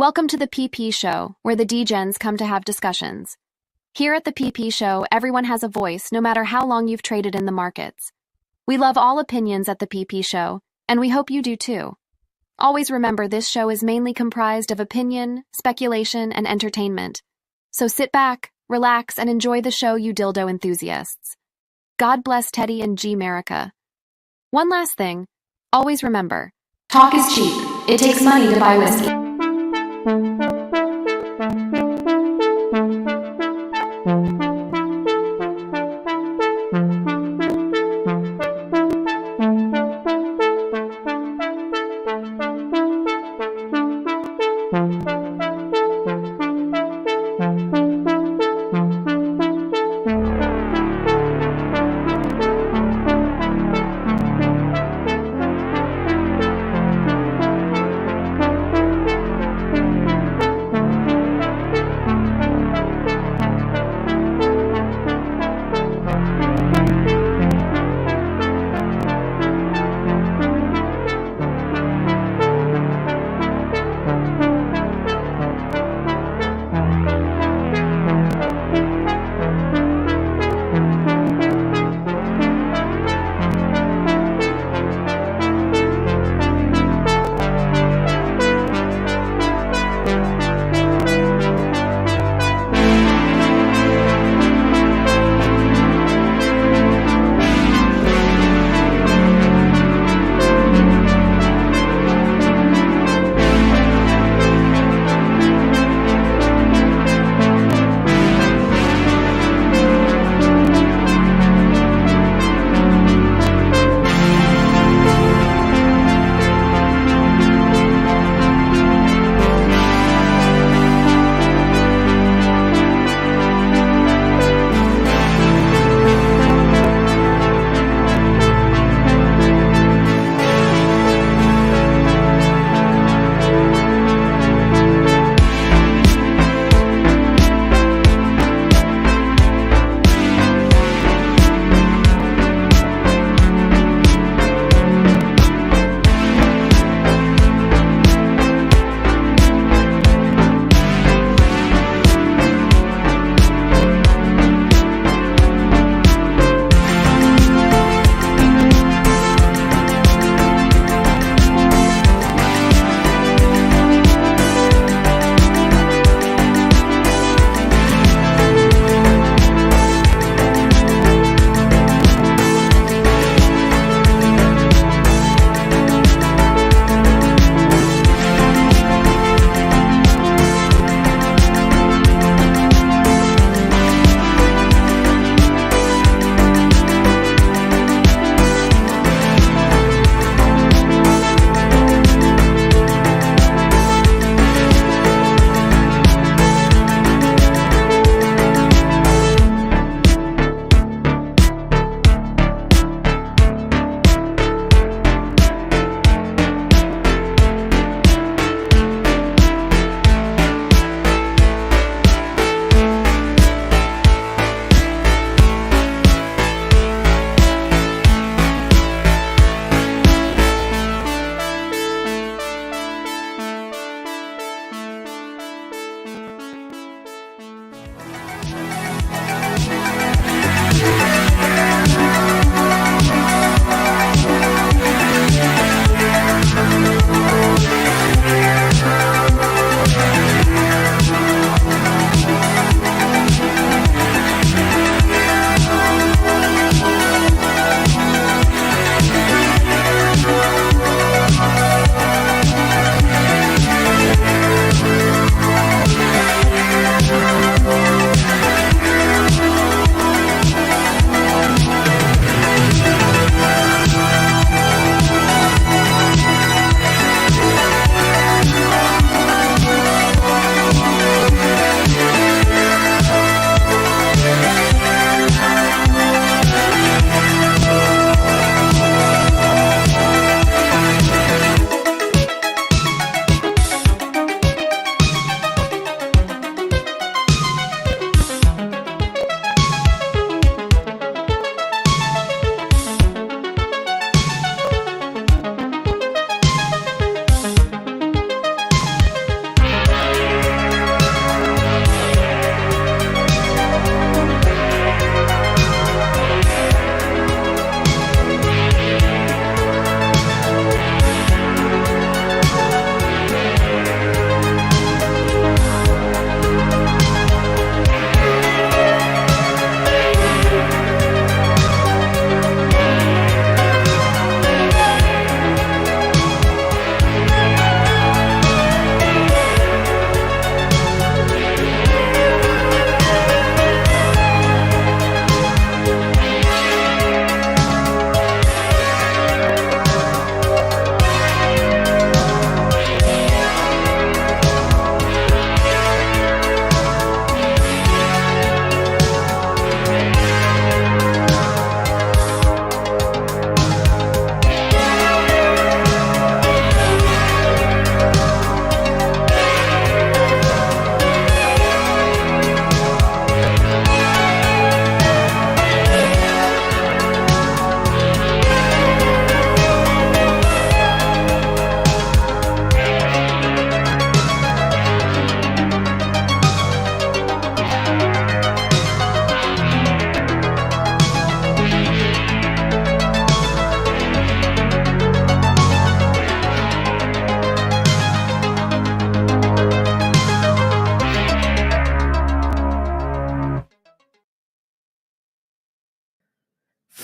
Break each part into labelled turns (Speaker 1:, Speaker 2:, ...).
Speaker 1: Welcome to the PP Show, where the D-Gens come to have discussions. Here at the PP Show, everyone has a voice, no matter how long you've traded in the markets. We love all opinions at the PP Show, and we hope you do too. Always remember this show is mainly comprised of opinion, speculation, and entertainment. So sit back, relax, and enjoy the show, you dildo enthusiasts. God bless Teddy and G-Merica. One last thing, always remember, talk is cheap. It takes money to buy whiskey.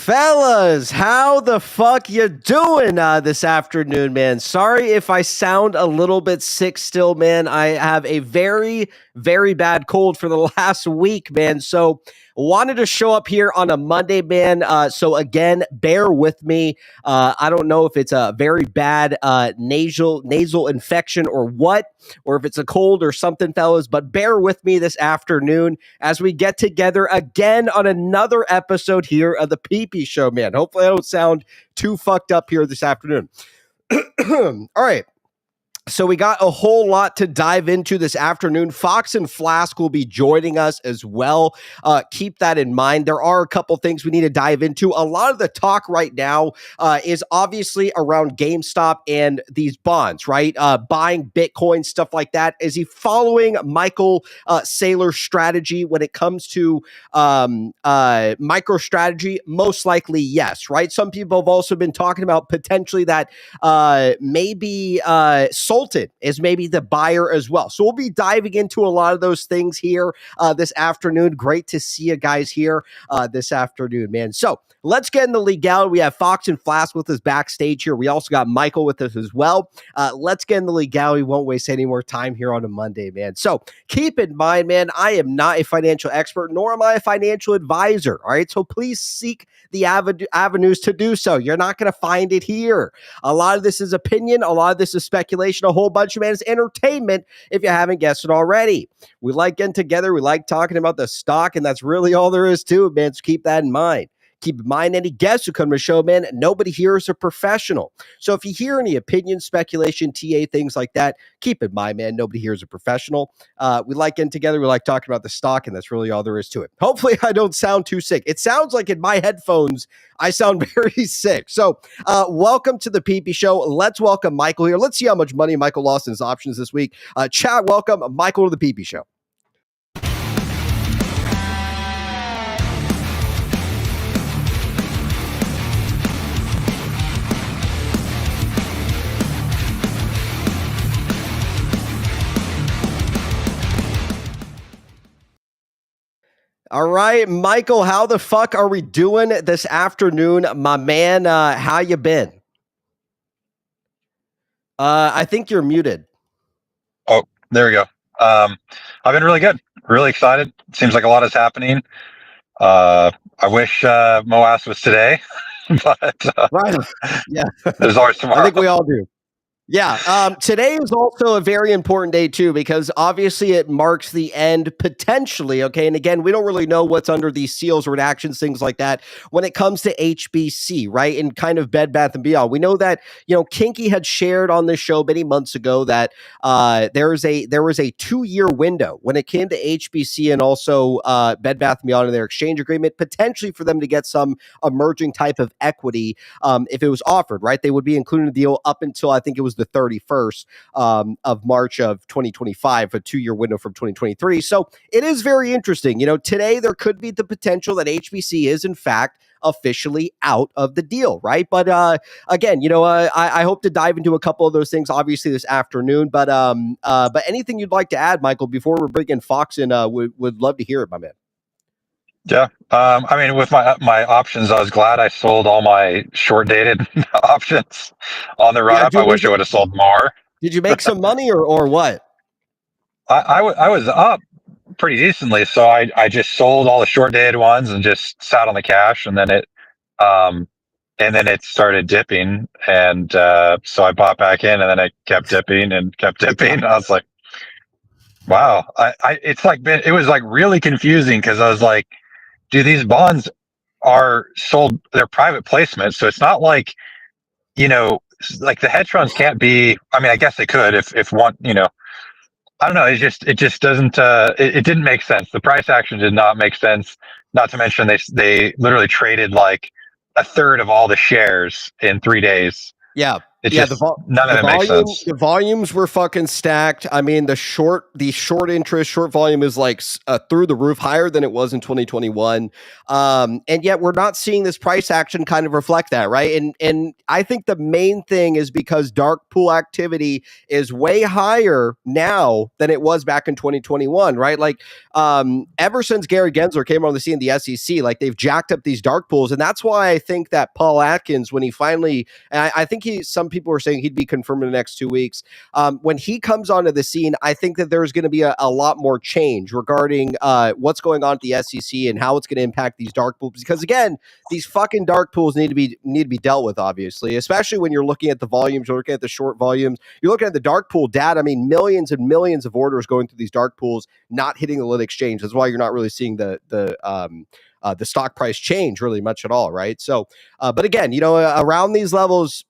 Speaker 2: Fellas, how the fuck you doing this afternoon, man? Sorry if I sound a little bit sick still, man. I have a very, very bad cold for the last week, man. So wanted to show up here on a Monday, man. So again, bear with me. I don't know if it's a very bad nasal infection or what, or if it's a cold or something, fellas, but bear with me this afternoon as we get together again on another episode here of the ThePPShow, man. Hopefully I don't sound too fucked up here this afternoon. All right. So we got a whole lot to dive into this afternoon. Fox and Flask will be joining us as well. Keep that in mind. There are a couple things we need to dive into. A lot of the talk right now is obviously around GameStop and these bonds, right? Buying Bitcoin, stuff like that. Is he following Michael Saylor's strategy when it comes to MicroStrategy? Most likely, yes, right? Some people have also been talking about potentially that maybe Sultan is maybe the buyer as well. So we'll be diving into a lot of those things here this afternoon. Great to see you guys here this afternoon, man. So let's get in the legality. We have Fox and Flask with us backstage here. We also got Michael with us as well. Let's get in the legality. We won't waste any more time here on a Monday, man. So keep in mind, man, I am not a financial expert, nor am I a financial advisor. All right. So please seek the avenues to do so. You're not going to find it here. A lot of this is opinion. A lot of this is speculation. A whole bunch of it is entertainment, if you haven't guessed it already. We like getting together. We like talking about the stock, and that's really all there is to it, man. So keep that in mind. Keep in mind, any guests who come to the show, man, nobody here is a professional. So if you hear any opinion, speculation, TA, things like that, keep in mind, man, nobody here is a professional. We like getting together. We like talking about the stock, and that's really all there is to it. Hopefully, I don't sound too sick. It sounds like in my headphones, I sound very sick. So welcome to the ThePPShow. Let's welcome Michael here. Let's see how much money Michael lost in his options this week. Chat, welcome Michael to the ThePPShow. All right, Michael, how the fuck are we doing this afternoon, my man? How you been? I think you're muted.
Speaker 3: Oh, there we go. I've been really good, really excited. Seems like a lot is happening. I wish Moas was today, but
Speaker 2: Right. Yeah.
Speaker 3: there's always tomorrow.
Speaker 2: I think we all do. Yeah. Today is also a very important day, too, because obviously it marks the end potentially. Okay. And again, we don't really know what's under these seals, redactions, things like that when it comes to HBC, right? And kind of Bed Bath & Beyond. We know that, Kinky had shared on this show many months ago that there was a 2-year window when it came to HBC and also Bed Bath & Beyond in their exchange agreement, potentially for them to get some emerging type of equity if it was offered, right? They would be including the deal up until I think it was the 31st of March of 2025, a 2-year window from 2023. So it is very interesting. Today there could be the potential that HBC is in fact officially out of the deal, right? But again, I hope to dive into a couple of those things obviously this afternoon. But anything you'd like to add, Michael, before we're bringing Fox in, would love to hear it, my man.
Speaker 3: Yeah. I mean, with my options, I was glad I sold all my short dated options on the run up. I wish I would have sold more.
Speaker 2: Did you make some money or what?
Speaker 3: I was up pretty decently. So I just sold all the short dated ones and just sat on the cash, and then it started dipping. And so I bought back in, and then it kept dipping and kept dipping. I was like, wow. It was like really confusing because I was like, dude, these bonds are sold, they're private placements. So it's not like, like the hedge funds can't be, I mean, I guess they could if one, I don't know. It just doesn't, it didn't make sense. The price action did not make sense. Not to mention they literally traded like a third of all the shares in 3 days.
Speaker 2: Yeah.
Speaker 3: It
Speaker 2: Yeah,
Speaker 3: just none of it makes sense.
Speaker 2: the volumes were fucking stacked. I mean, the short interest, short volume is like through the roof, higher than it was in 2021. And yet we're not seeing this price action kind of reflect that, right? And I think the main thing is because dark pool activity is way higher now than it was back in 2021, right? Like ever since Gary Gensler came on the scene in the SEC, like they've jacked up these dark pools, and that's why I think that Paul Atkins, when he finally, and I think some people are saying he'd be confirmed in the next 2 weeks. When he comes onto the scene, I think that there's going to be a lot more change regarding what's going on at the SEC and how it's going to impact these dark pools. Because again, these fucking dark pools need to be dealt with, obviously, especially when you're looking at the volumes, you're looking at the short volumes, you're looking at the dark pool data. I mean, millions and millions of orders going through these dark pools, not hitting the lit exchange. That's why you're not really seeing the stock price change really much at all, right? So, but again, around these levels,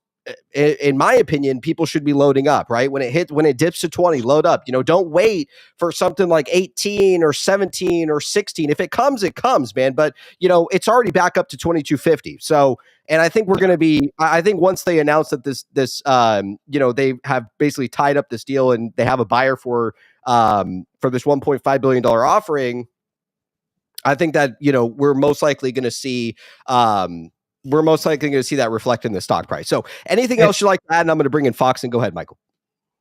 Speaker 2: in my opinion, people should be loading up, right? When it dips to 20, load up. Don't wait for something like 18 or 17 or 16. If it comes, man. But it's already back up to 2250. So, and I think we're going to be. I think once they announce that this they have basically tied up this deal and they have a buyer for this $1.5 billion offering, I think that we're most likely going to see. We're most likely going to see that reflect in the stock price. So anything else you'd like to add? And I'm going to bring in Fox and go ahead, Michael.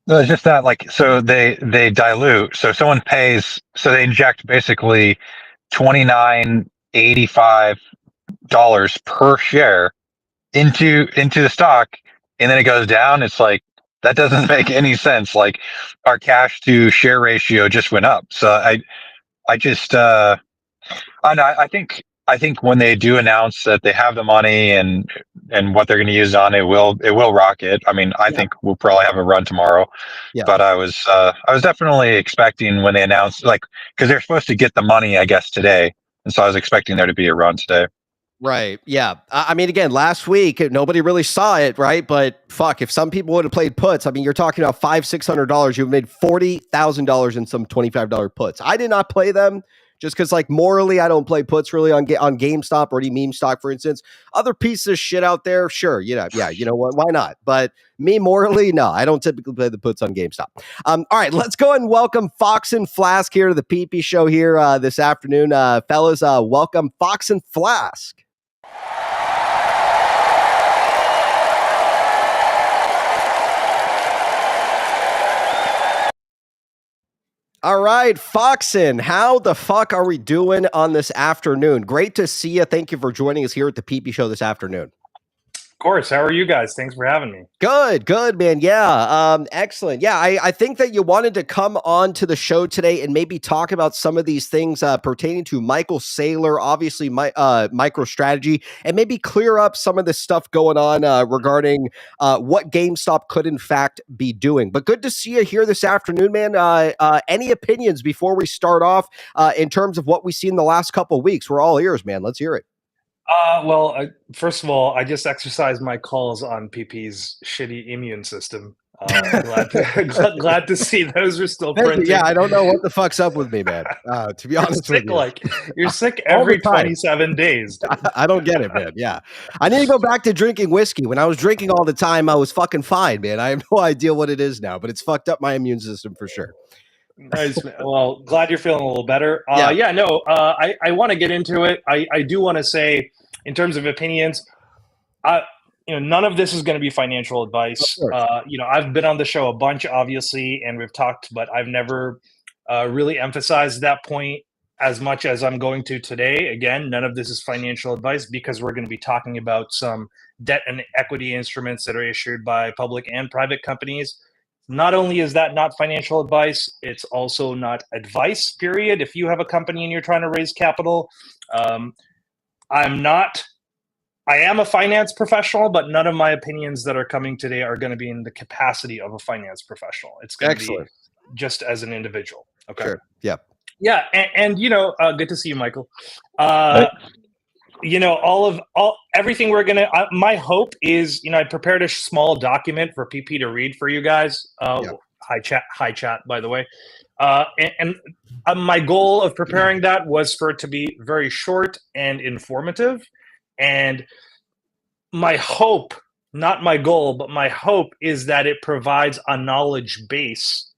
Speaker 3: No, it's just that, like, so they dilute. So someone pays, so they inject basically $29.85 per share into the stock, and then it goes down. It's like, that doesn't make any sense. Like, our cash to share ratio just went up. So I just I think when they do announce that they have the money and what they're going to use on it will rocket. I mean, I think we'll probably have a run tomorrow. Yeah. But I was definitely expecting when they announced, like, because they're supposed to get the money, I guess, today, and so I was expecting there to be a run today.
Speaker 2: Right. Yeah. I mean, again, last week, nobody really saw it, right? But fuck, if some people would have played puts, I mean, you're talking about $500-$600. You've made $40,000 in some $25 puts. I did not play them just because, like, morally, I don't play puts really on GameStop or any meme stock, for instance. Other pieces of shit out there, sure. Yeah. You know what? Why not? But me morally, no, I don't typically play the puts on GameStop. All right, let's go and welcome Fox and Flask here to the PP Show here this afternoon. Fellas, welcome Fox and Flask. All right, Foxen, how the fuck are we doing on this afternoon? Great to see you. Thank you for joining us here at the PP Show this afternoon.
Speaker 4: Of course. How are you guys? Thanks for having me.
Speaker 2: Good, man. Yeah, excellent. Yeah, I think that you wanted to come on to the show today and maybe talk about some of these things pertaining to Michael Saylor, obviously MicroStrategy, and maybe clear up some of this stuff going on regarding what GameStop could in fact be doing. But good to see you here this afternoon, man. Any opinions before we start off in terms of what we see in the last couple of weeks? We're all ears, man. Let's hear it.
Speaker 4: First of all, I just exercised my calls on PP's shitty immune system. Glad to see those are still printing.
Speaker 2: Yeah, I don't know what the fuck's up with me, man. To be honest with you,
Speaker 4: you're sick every 27 days.
Speaker 2: I don't get it, man. Yeah, I need to go back to drinking whiskey. When I was drinking all the time, I was fucking fine, man. I have no idea what it is now, but it's fucked up my immune system for sure.
Speaker 4: Nice. Well, glad you're feeling a little better. I want to get into it. I do want to say, in terms of opinions, none of this is going to be financial advice. I've been on the show a bunch, obviously, and we've talked, but I've never really emphasized that point as much as I'm going to today. Again, none of this is financial advice because we're going to be talking about some debt and equity instruments that are issued by public and private companies. Not only is that not financial advice, it's also not advice, period. If you have a company and you're trying to raise capital, I am a finance professional, but none of my opinions that are coming today are going to be in the capacity of a finance professional. It's going to be just as an individual. Okay.
Speaker 2: Sure. Yeah.
Speaker 4: Yeah. And good to see you, Michael. Everything we're going to, my hope is, I prepared a small document for PP to read for you guys. Hi chat, by the way. My goal of preparing that was for it to be very short and informative. And my hope, not my goal, but my hope is that it provides a knowledge base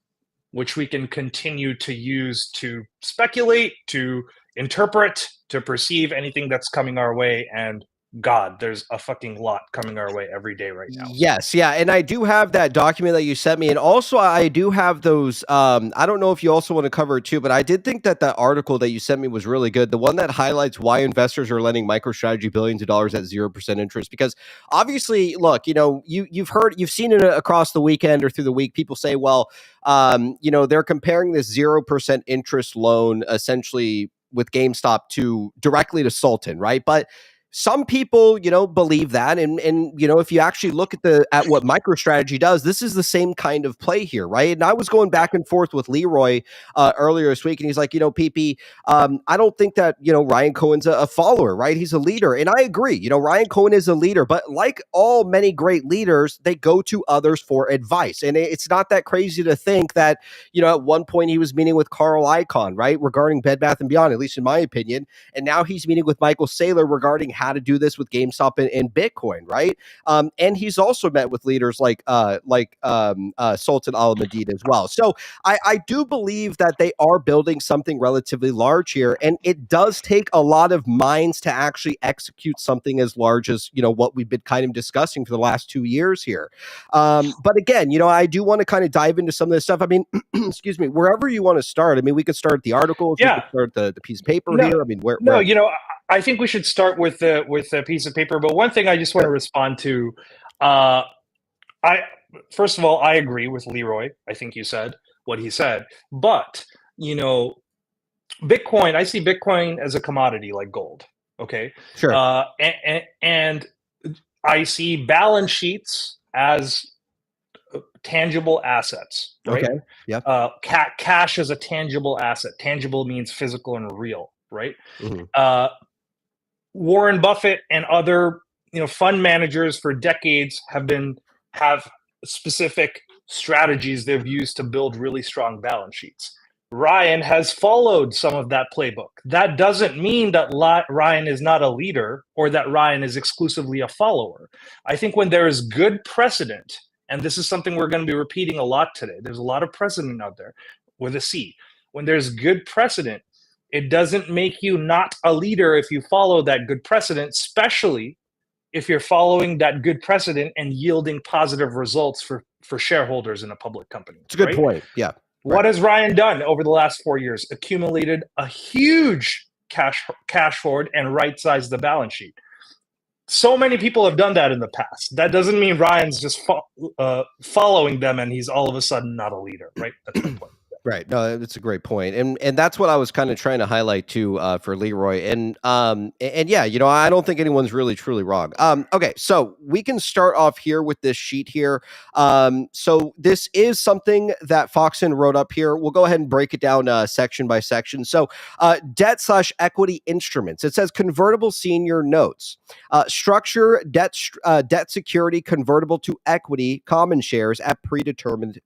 Speaker 4: which we can continue to use to speculate, to interpret, to perceive anything that's coming our way. And God, there's a fucking lot coming our way every day right now.
Speaker 2: Yes, yeah, and I do have that document that you sent me, and also I do have those. I don't know if you also want to cover it too, but I did think that that article that you sent me was really good. The one that highlights why investors are lending MicroStrategy billions of dollars at 0% interest, because obviously, look, you've seen it across the weekend or through the week. People say, well, they're comparing this 0% interest loan essentially with GameStop directly to Sultan, right? But some people, believe that. And if you actually look at what MicroStrategy does, this is the same kind of play here, right? And I was going back and forth with Leroy earlier this week, and he's like, PP, I don't think that, Ryan Cohen's a follower, right? He's a leader. And I agree, Ryan Cohen is a leader, but like all many great leaders, they go to others for advice. And it's not that crazy to think that, at one point he was meeting with Carl Icahn, right? Regarding Bed Bath & Beyond, at least in my opinion. And now he's meeting with Michael Saylor regarding how to do this with GameStop and Bitcoin, right? And he's also met with leaders like Sultan Al-Madid as well. So I do believe that they are building something relatively large here, and it does take a lot of minds to actually execute something as large as what we've been kind of discussing for the last 2 years here. But again, I do want to kind of dive into some of this stuff. I mean, excuse me, wherever you want to start. I mean, we could start the articles.
Speaker 4: Yeah.
Speaker 2: We could start the piece of paper here. I mean, where?
Speaker 4: I think we should start with a piece of paper. But one thing I just want to respond to, first of all, I agree with Leroy. I think you said what he said. But Bitcoin, I see Bitcoin as a commodity like gold. Okay,
Speaker 2: sure.
Speaker 4: And I see balance sheets as tangible assets. Right?
Speaker 2: Okay. Yeah.
Speaker 4: Cash is a tangible asset. Tangible means physical and real. Right.
Speaker 2: Mm-hmm.
Speaker 4: Warren Buffett and other fund managers for decades have specific strategies they've used to build really strong balance sheets. Ryan has followed some of that playbook. That doesn't mean that Ryan is not a leader or that Ryan is exclusively a follower. I think when there is good precedent, and this is something we're going to be repeating a lot today, there's a lot of precedent out there with a C. When there's good precedent, it doesn't make you not a leader if you follow that good precedent, especially if you're following that good precedent and yielding positive results for shareholders in a public company.
Speaker 2: It's a good point. Yeah.
Speaker 4: What has Ryan done over the last 4 years? Accumulated a huge cash forward and right-sized the balance sheet. So many people have done that in the past. That doesn't mean Ryan's just following them and he's all of a sudden not a leader, right? That's my point.
Speaker 2: Right. No, that's a great point. And that's what I was kind of trying to highlight too, for Leroy. And yeah, I don't think anyone's really truly wrong. Okay. So we can start off here with this sheet here. So this is something that Foxen wrote up here. We'll go ahead and break it down, section by section. So, debt/equity instruments. It says convertible senior notes, structure debt security convertible to equity common shares at predetermined,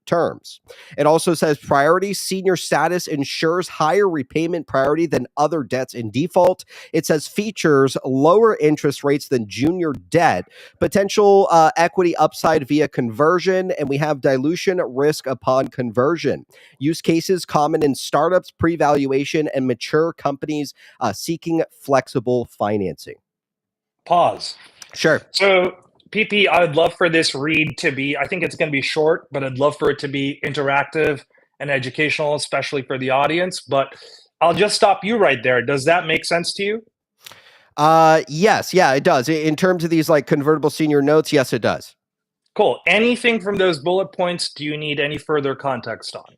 Speaker 2: terms. It also says priority senior status ensures higher repayment priority than other debts in default. It says features lower interest rates than junior debt, potential equity upside via conversion, and we have dilution risk upon conversion. Use cases common in startups, pre-valuation, and mature companies seeking flexible financing.
Speaker 4: Pause.
Speaker 2: Sure.
Speaker 4: So PP, I'd love for this read to be, I think it's going to be short, but I'd love for it to be interactive and educational, especially for the audience. But I'll just stop you right there. Does that make sense to you?
Speaker 2: Yes. Yeah, it does. In terms of these like convertible senior notes, yes, it does.
Speaker 4: Cool. Anything from those bullet points do you need any further context on?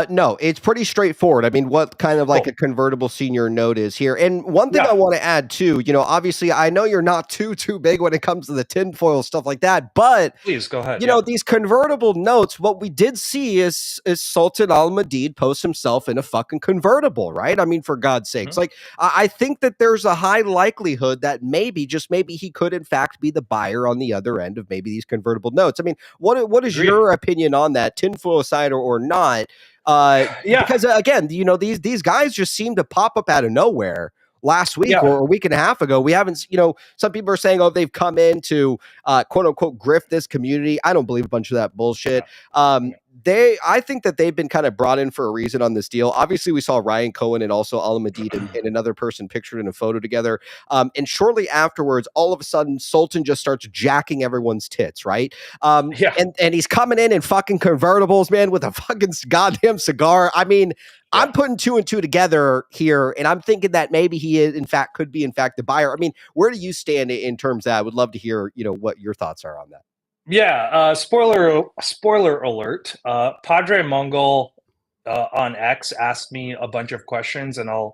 Speaker 2: No, it's pretty straightforward. I mean, what kind of like a convertible senior note is here. And one thing I want to add too, obviously I know you're not too big when it comes to the tinfoil stuff like that, but
Speaker 4: please go ahead.
Speaker 2: These convertible notes, what we did see is Sultan Al-Madid post himself in a fucking convertible, right? I mean, for God's sakes, like I think that there's a high likelihood that maybe, just maybe, he could in fact be the buyer on the other end of maybe these convertible notes. I mean, what is your opinion on that, tinfoil aside or not? Because again, these guys just seem to pop up out of nowhere last week or a week and a half ago. We haven't, some people are saying, oh, they've come in to quote unquote grift this community. I don't believe a bunch of that bullshit. I think that they've been kind of brought in for a reason on this deal. Obviously, we saw Ryan Cohen and also Alamadid and another person pictured in a photo together. And shortly afterwards, all of a sudden, Sultan just starts jacking everyone's tits, right? And he's coming in fucking convertibles, man, with a fucking goddamn cigar. I mean, I'm putting two and two together here, and I'm thinking that maybe he is, could be the buyer. I mean, where do you stand in terms of that? I would love to hear, what your thoughts are on that.
Speaker 4: Yeah, spoiler alert. Padre Mongol on X asked me a bunch of questions, and I'll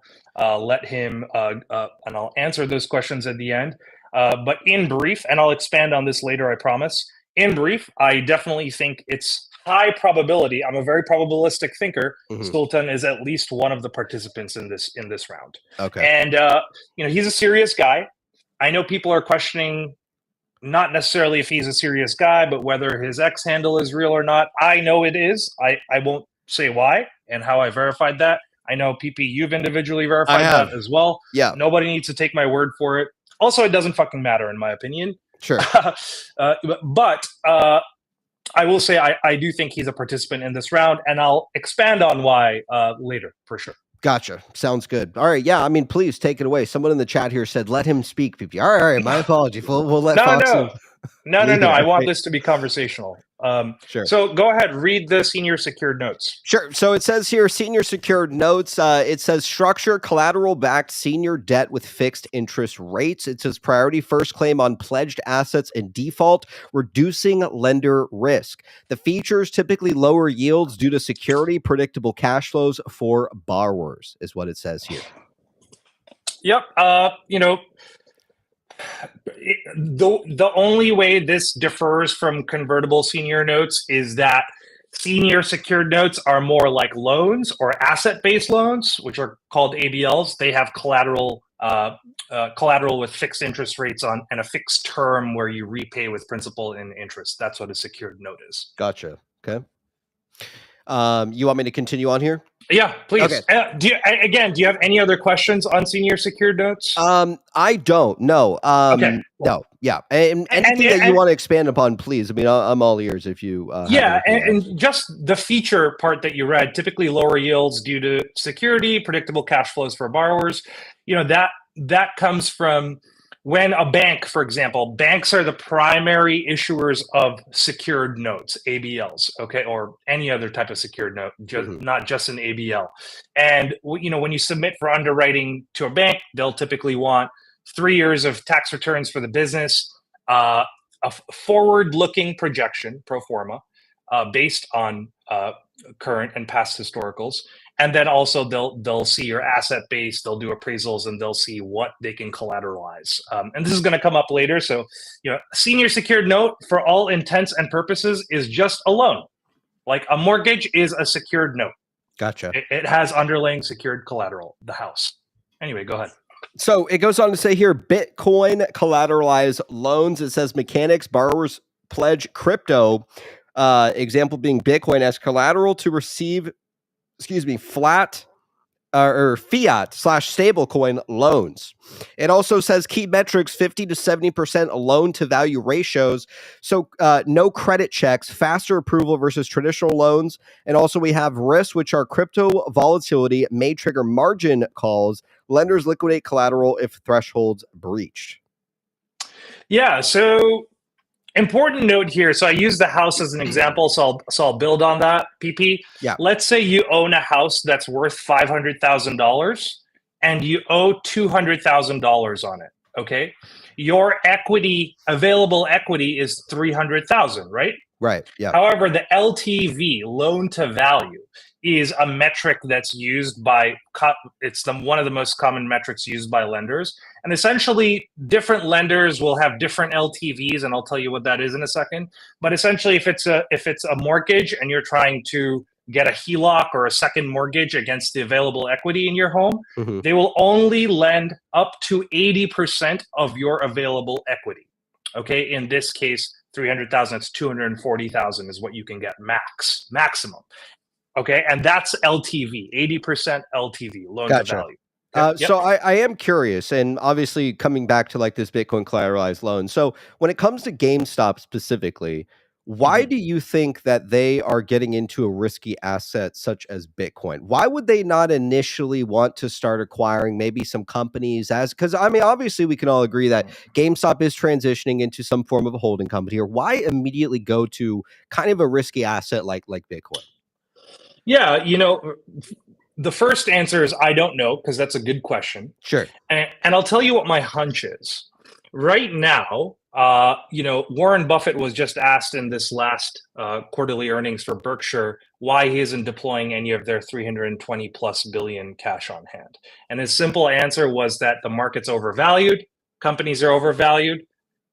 Speaker 4: let him and I'll answer those questions at the end. But in brief, and I'll expand on this later, I promise. In brief, I definitely think it's high probability. I'm a very probabilistic thinker. Sultan is at least one of the participants in this round.
Speaker 2: Okay,
Speaker 4: and he's a serious guy. I know people are questioning not necessarily if he's a serious guy, but whether his X handle is real or not. I know it is. I won't say why and how I verified that. I know, PP, you've individually verified that as well.
Speaker 2: Yeah.
Speaker 4: Nobody needs to take my word for it. Also, it doesn't fucking matter, in my opinion.
Speaker 2: Sure.
Speaker 4: But I will say I do think he's a participant in this round, and I'll expand on why later, for sure.
Speaker 2: Gotcha. Sounds good. All right. Yeah. I mean, please take it away. Someone in the chat here said, let him speak, PP. All right. My apologies. We'll let Fox.
Speaker 4: No. I want this to be conversational.
Speaker 2: Sure.
Speaker 4: So go ahead, read the senior secured notes.
Speaker 2: Sure. So it says here, senior secured notes. It says structure collateral-backed senior debt with fixed interest rates. It says priority first claim on pledged assets and default, reducing lender risk. The features typically lower yields due to security, predictable cash flows for borrowers, is what it says here.
Speaker 4: Yep. The only way this differs from convertible senior notes is that senior secured notes are more like loans or asset-based loans, which are called ABLs. They have collateral with fixed interest rates on and a fixed term where you repay with principal and interest. That's what a secured note is.
Speaker 2: Gotcha. Okay. You want me to continue on here?
Speaker 4: Yeah, please.
Speaker 2: Okay.
Speaker 4: Do you have any other questions on senior secured notes?
Speaker 2: I don't. No.
Speaker 4: Okay.
Speaker 2: No. Yeah. And anything that you want to expand upon, please. I mean, I'm all ears if you.
Speaker 4: And just the feature part that you read, typically lower yields due to security, predictable cash flows for borrowers. That comes from when a bank, for example, banks are the primary issuers of secured notes, ABLs, okay, or any other type of secured note, not just an ABL. And when you submit for underwriting to a bank, they'll typically want 3 years of tax returns for the business, a forward-looking projection, pro forma, based on current and past historicals. And then also they'll see your asset base, they'll do appraisals, and they'll see what they can collateralize. And this is going to come up later. So, senior secured note for all intents and purposes is just a loan. Like a mortgage is a secured note.
Speaker 2: Gotcha.
Speaker 4: It has underlying secured collateral, the house. Anyway, go ahead.
Speaker 2: So it goes on to say here, Bitcoin collateralized loans. It says mechanics, borrowers pledge crypto, example being Bitcoin as collateral to receive flat or fiat/stablecoin loans. It also says key metrics, 50 to 70% loan to value ratios. So no credit checks, faster approval versus traditional loans. And also we have risks, which are crypto volatility may trigger margin calls. Lenders liquidate collateral if thresholds breached.
Speaker 4: Yeah. So important note here. So I use the house as an example. So I'll build on that, PP. Yeah. Let's say you own a house that's worth $500,000 and you owe $200,000 on it. Okay. Your available equity is $300,000, right?
Speaker 2: Right. Yeah.
Speaker 4: However, the LTV, loan to value, is a metric that's used by, one of the most common metrics used by lenders. And essentially, different lenders will have different LTVs, and I'll tell you what that is in a second. But essentially, if it's a mortgage and you're trying to get a HELOC or a second mortgage against the available equity in your home, they will only lend up to 80% of your available equity. Okay, in this case, 300,000, it's 240,000 is what you can get maximum. Okay, and that's LTV, 80% LTV, loan to value.
Speaker 2: So I am curious, and obviously coming back to like this Bitcoin collateralized loan. So when it comes to GameStop specifically, why do you think that they are getting into a risky asset such as Bitcoin? Why would they not initially want to start acquiring maybe some companies because I mean, obviously we can all agree that GameStop is transitioning into some form of a holding company, or why immediately go to kind of a risky asset like Bitcoin?
Speaker 4: Yeah, the first answer is I don't know, because that's a good question.
Speaker 2: Sure.
Speaker 4: And I'll tell you what my hunch is. Right now, Warren Buffett was just asked in this last quarterly earnings for Berkshire why he isn't deploying any of their 320 plus billion cash on hand. And his simple answer was that the market's overvalued, companies are overvalued.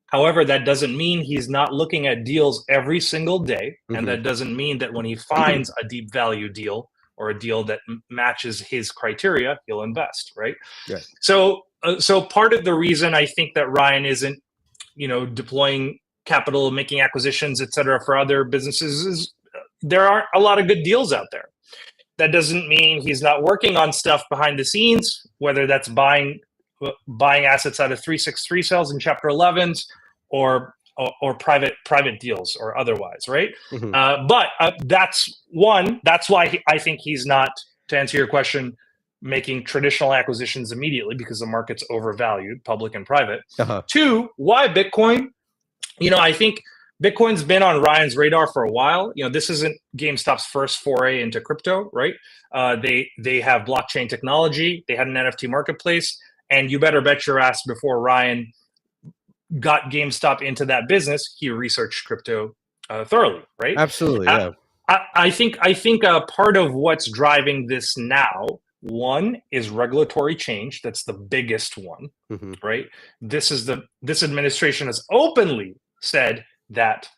Speaker 4: However, that doesn't mean he's not looking at deals every single day. And that doesn't mean that when he finds a deep value deal or a deal that matches his criteria, he'll invest, right? So part of the reason I think that Ryan isn't, deploying capital, making acquisitions, et cetera, for other businesses is there aren't a lot of good deals out there. That doesn't mean he's not working on stuff behind the scenes, whether that's buying assets out of 363 sales in Chapter 11s or private deals or otherwise, right? But that's why I think he's not, to answer your question, making traditional acquisitions immediately, because the market's overvalued, public and private. Two, why Bitcoin? I think Bitcoin's been on Ryan's radar for a while. This isn't GameStop's first foray into crypto, right? They have blockchain technology. They had an NFT marketplace. And you better bet your ass before Ryan got GameStop into that business, he researched crypto thoroughly, right?
Speaker 2: Absolutely, yeah.
Speaker 4: I think part of what's driving this now, one, is regulatory change. That's the biggest one, right? This administration has openly said that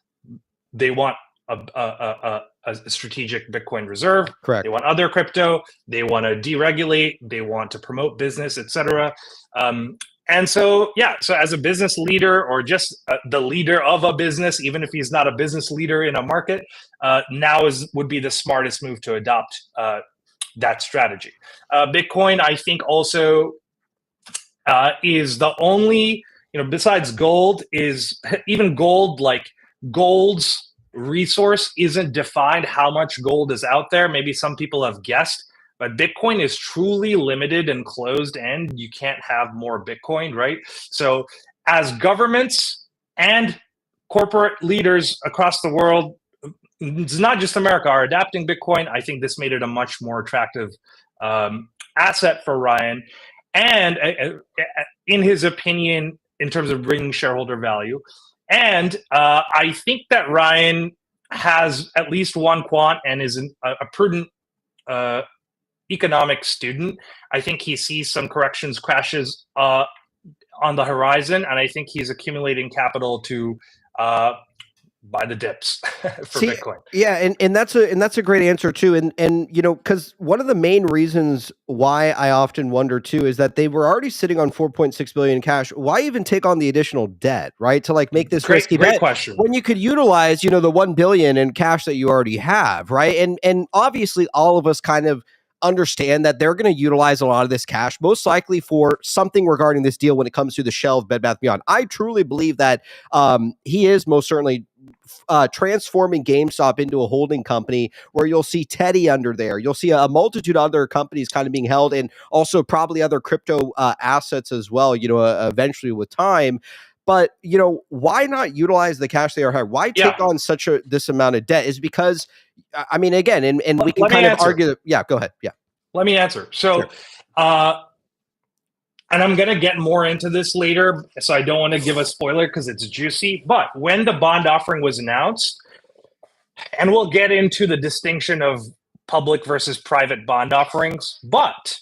Speaker 4: they want a strategic Bitcoin reserve.
Speaker 2: Correct.
Speaker 4: They want other crypto. They want to deregulate. They want to promote business, etc. And so as a business leader, or just the leader of a business, even if he's not a business leader in a market, now would be the smartest move to adopt that strategy. Bitcoin, I think, also is the only, besides gold, is even gold, like gold's resource isn't defined how much gold is out there. Maybe some people have guessed, but Bitcoin is truly limited and closed end. You can't have more Bitcoin, right? So as governments and corporate leaders across the world, it's not just America, are adapting Bitcoin, I think this made it a much more attractive asset for Ryan. And in his opinion, in terms of bringing shareholder value. And I think that Ryan has at least one quant and is a prudent economic student. I think he sees some crashes on the horizon, and I think he's accumulating capital to buy the dips for Bitcoin.
Speaker 2: Yeah, and that's a great answer too. And because one of the main reasons why I often wonder too is that they were already sitting on 4.6 billion in cash. Why even take on the additional debt, right? To like make this risky bet
Speaker 4: question,
Speaker 2: when you could utilize, the 1 billion in cash that you already have, right? And obviously all of us kind of understand that they're going to utilize a lot of this cash, most likely for something regarding this deal when it comes to the shell of Bed Bath & Beyond. I truly believe that he is most certainly transforming GameStop into a holding company where you'll see Teddy under there. You'll see a multitude of other companies kind of being held, and also probably other crypto assets as well, eventually with time. But, why not utilize the cash they are having? Why take on this amount of debt? Is because, I mean, again, and we can kind of argue that. Yeah, go ahead. Yeah.
Speaker 4: Let me answer. So,
Speaker 2: sure.
Speaker 4: And I'm going to get more into this later, so I don't want to give a spoiler because it's juicy. But when the bond offering was announced, and we'll get into the distinction of public versus private bond offerings, but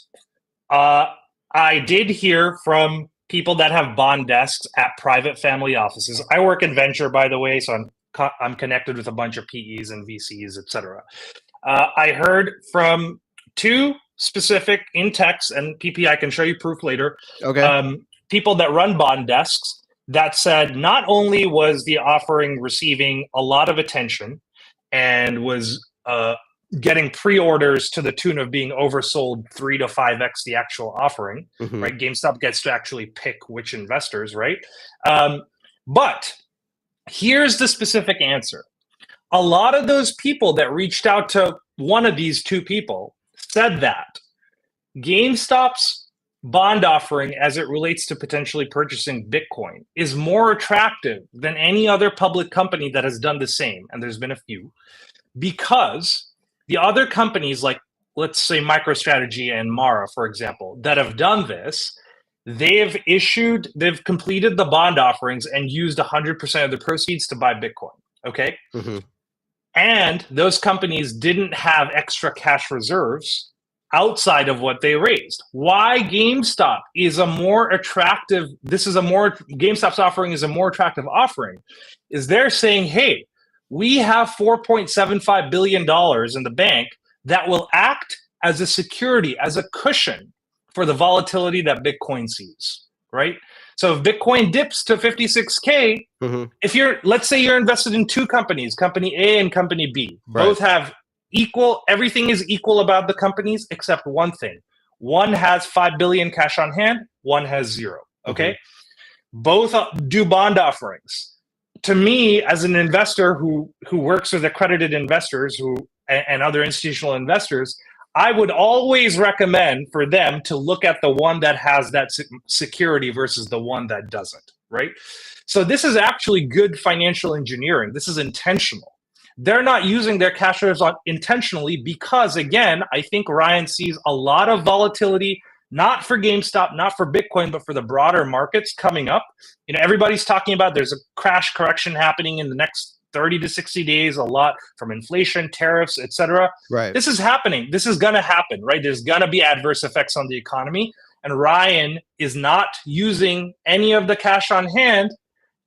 Speaker 4: I did hear from people that have bond desks at private family offices. I work in venture, by the way, so I'm connected with a bunch of PEs and VCs, etc. I heard from two specific in text, and PP, I can show you proof later.
Speaker 2: Okay.
Speaker 4: People that run bond desks that said not only was the offering receiving a lot of attention and was getting pre-orders to the tune of being oversold 3 to 5x the actual offering, right? GameStop gets to actually pick which investors, right? But here's the specific answer. A lot of those people that reached out to one of these two people said that GameStop's bond offering as it relates to potentially purchasing Bitcoin is more attractive than any other public company that has done the same. And there's been a few, because the other companies like, let's say MicroStrategy and Mara, for example, that have done this, they've completed the bond offerings and used 100% of the proceeds to buy Bitcoin. Okay. And those companies didn't have extra cash reserves outside of what they raised. Why GameStop is a more attractive, GameStop's offering is a more attractive offering, is they're saying, hey, we have $4.75 billion in the bank that will act as a security, as a cushion for the volatility that Bitcoin sees, right? So if Bitcoin dips to 56K, let's say you're invested in two companies, company A and company B, both have everything is equal about the companies except one thing. One has 5 billion cash on hand, one has 0. Okay. Both do bond offerings. To me, as an investor who works with accredited investors and other institutional investors, I would always recommend for them to look at the one that has that security versus the one that doesn't, right? So this is actually good financial engineering. This is intentional. They're not using their cash reserves intentionally because, again, I think Ryan sees a lot of volatility, not for GameStop, not for Bitcoin, but for the broader markets coming up. Everybody's talking about there's a crash correction happening in the next 30 to 60 days, a lot from inflation, tariffs, etc.
Speaker 2: Right.
Speaker 4: This is happening. This is going to happen, right? There's going to be adverse effects on the economy. And Ryan is not using any of the cash on hand,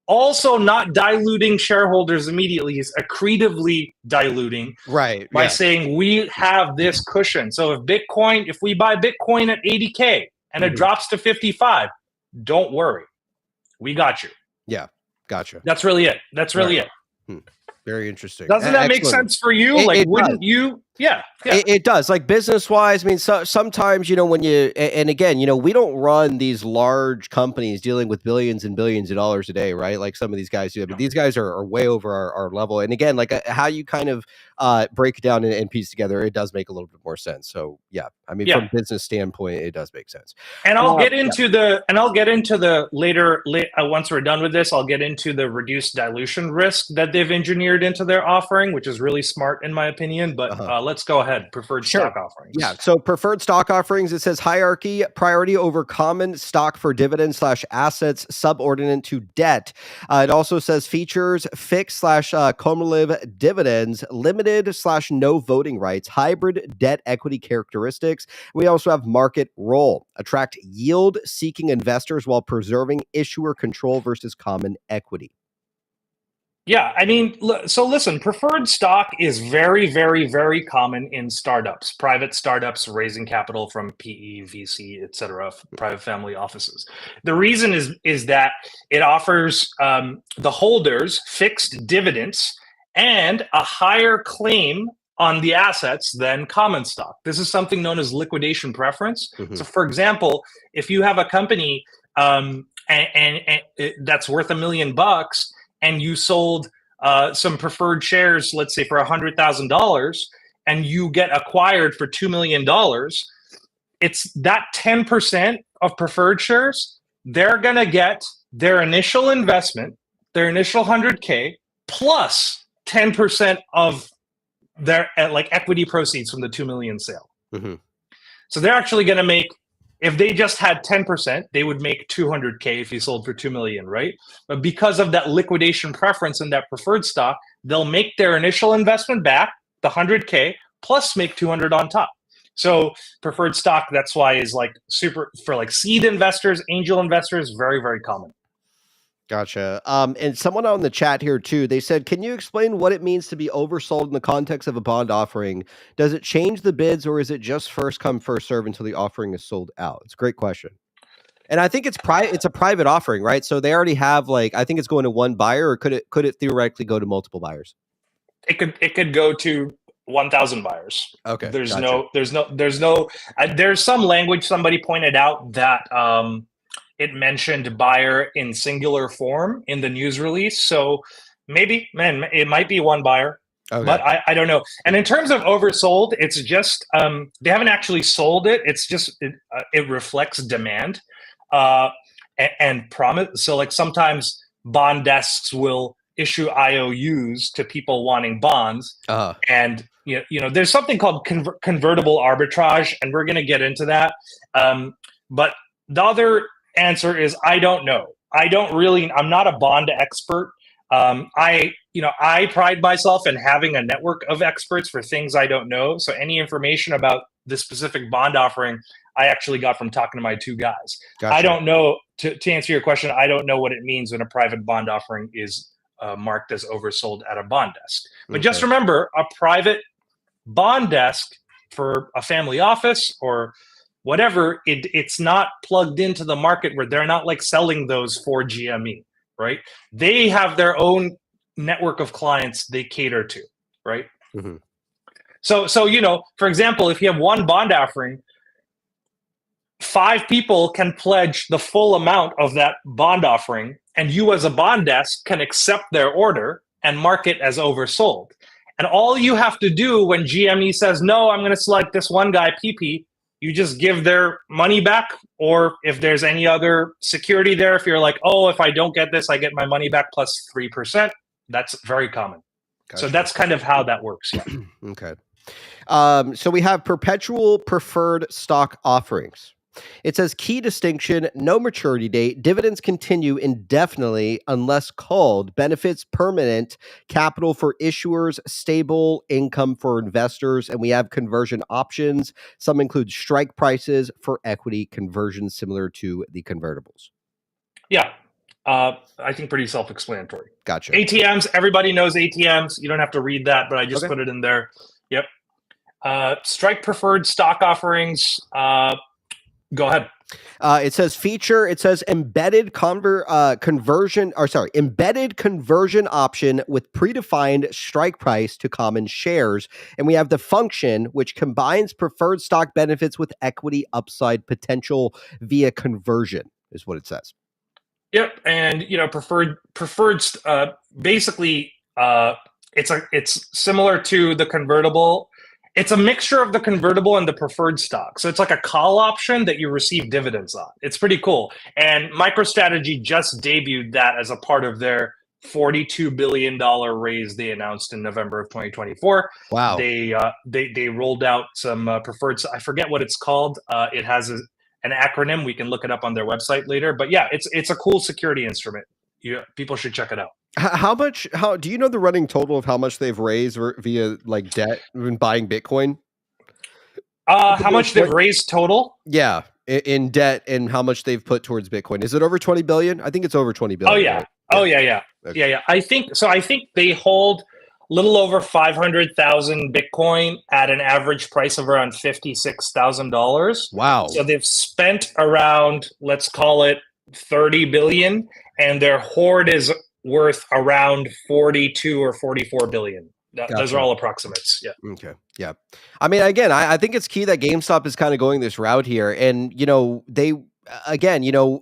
Speaker 4: also not diluting shareholders immediately. He's accretively diluting by saying we have this cushion. So if we buy Bitcoin at 80K and it drops to 55, don't worry. We got you.
Speaker 2: Yeah. Gotcha.
Speaker 4: That's really it.
Speaker 2: Very interesting.
Speaker 4: Doesn't that make sense for you? Wouldn't you? Yeah.
Speaker 2: It does. Like business wise, I mean, sometimes, when and again, we don't run these large companies dealing with billions and billions of dollars a day, right? Like some of these guys do. But these guys are way over our level. And again, like how you kind of break it down and piece together, it does make a little bit more sense. So yeah, I mean, from a business standpoint, it does make sense.
Speaker 4: And I'll get into the later, once we're done with this, I'll get into the reduced dilution risk that they've engineered into their offering, which is really smart in my opinion. But let's go ahead. Preferred stock offerings.
Speaker 2: Yeah. So preferred stock offerings, it says hierarchy, priority over common stock for dividends / assets subordinate to debt. It also says features fixed / cumulative dividends, limited / no voting rights, hybrid debt equity characteristics. We also have market role, attract yield seeking investors while preserving issuer control versus common equity.
Speaker 4: Yeah, I mean, so listen, preferred stock is very, very, very common in startups, private startups raising capital from PE, VC, et cetera, private family offices. The reason is that it offers the holders fixed dividends and a higher claim on the assets than common stock. This is something known as liquidation preference. So for example, if you have a company and that's worth $1 million, and you sold some preferred shares, let's say for $100,000, and you get acquired for $2 million, it's that 10% of preferred shares, they're going to get their initial investment, their initial 100K, plus 10% of their equity proceeds from the 2 million sale. So they're actually going to make, if they just had 10%, they would make 200K if you sold for 2 million, right? But because of that liquidation preference in that preferred stock, they'll make their initial investment back, the 100K, plus make 200 on top. So preferred stock, that's why is super for seed investors, angel investors, very, very common.
Speaker 2: Gotcha. And someone on the chat here too, they said, can you explain what it means to be oversold in the context of a bond offering? Does it change the bids or is it just first come, first serve until the offering is sold out? It's a great question. And I think it's a private offering, right? So they already have I think it's going to one buyer, or could it theoretically go to multiple buyers?
Speaker 4: It could go to 1,000 buyers.
Speaker 2: Okay.
Speaker 4: There's
Speaker 2: gotcha.
Speaker 4: there's some language somebody pointed out that it mentioned buyer in singular form in the news release. So maybe, man, it might be one buyer,
Speaker 2: Okay.
Speaker 4: but I don't know. And in terms of oversold, it's just they haven't actually sold it. It's just it reflects demand and promise. So like sometimes bond desks will issue IOUs to people wanting bonds, and there's something called convertible arbitrage, and we're going to get into that. But the other answer is I don't know. I'm not a bond expert. I pride myself in having a network of experts for things I don't know. So any information about the specific bond offering, I actually got from talking to my two guys.
Speaker 2: Gotcha.
Speaker 4: I don't know, to answer your question, I don't know what it means when a private bond offering is marked as oversold at a bond desk. But just remember, a private bond desk for a family office or whatever, it's not plugged into the market where they're not like selling those for GME, right? They have their own network of clients they cater to, right?
Speaker 2: Mm-hmm.
Speaker 4: So for example, if you have one bond offering, 5 people can pledge the full amount of that bond offering, and you as a bond desk can accept their order and mark it as oversold. And all you have to do when GME says, no, I'm going to select this one guy, PP, you just give their money back. Or if there's any other security there, if you're like, oh, if I don't get this, I get my money back plus 3%. That's very common. Gotcha. So that's kind of how that works. Yeah.
Speaker 2: Okay. So we have perpetual preferred stock offerings. It says key distinction, no maturity date, dividends continue indefinitely unless called, benefits permanent, capital for issuers, stable income for investors, and we have conversion options. Some include strike prices for equity conversions similar to the convertibles.
Speaker 4: Yeah. I think pretty self-explanatory.
Speaker 2: Gotcha.
Speaker 4: ATMs, everybody knows ATMs. You don't have to read that, but I just put it in there. Yep. Strike preferred stock offerings. Go ahead.
Speaker 2: It says feature. It says embedded conversion option with predefined strike price to common shares, and we have the function which combines preferred stock benefits with equity upside potential via conversion. Is what it says.
Speaker 4: Yep, and preferred. Basically, it's similar to the convertible. It's a mixture of the convertible and the preferred stock. So it's like a call option that you receive dividends on. It's pretty cool. And MicroStrategy just debuted that as a part of their $42 billion raise they announced in November of 2024.
Speaker 2: Wow.
Speaker 4: They rolled out some preferred. I forget what it's called. It has an acronym. We can look it up on their website later. But yeah, it's a cool security instrument. People should check it out.
Speaker 2: How do you know the running total of how much they've raised via like debt when buying Bitcoin?
Speaker 4: How much they've raised total?
Speaker 2: Yeah, in debt, and how much they've put towards Bitcoin. Is it over 20 billion? I think it's over 20 billion.
Speaker 4: Oh yeah. Right? Oh yeah. Okay. Yeah. I think they hold a little over 500,000 Bitcoin at an average price of around $56,000.
Speaker 2: Wow.
Speaker 4: So they've spent around, let's call it 30 billion, and their hoard is worth around 42 or 44 billion. Gotcha. Those are all approximates. Yeah.
Speaker 2: Okay. Yeah. I mean, again, I think it's key that GameStop is kind of going this route here, and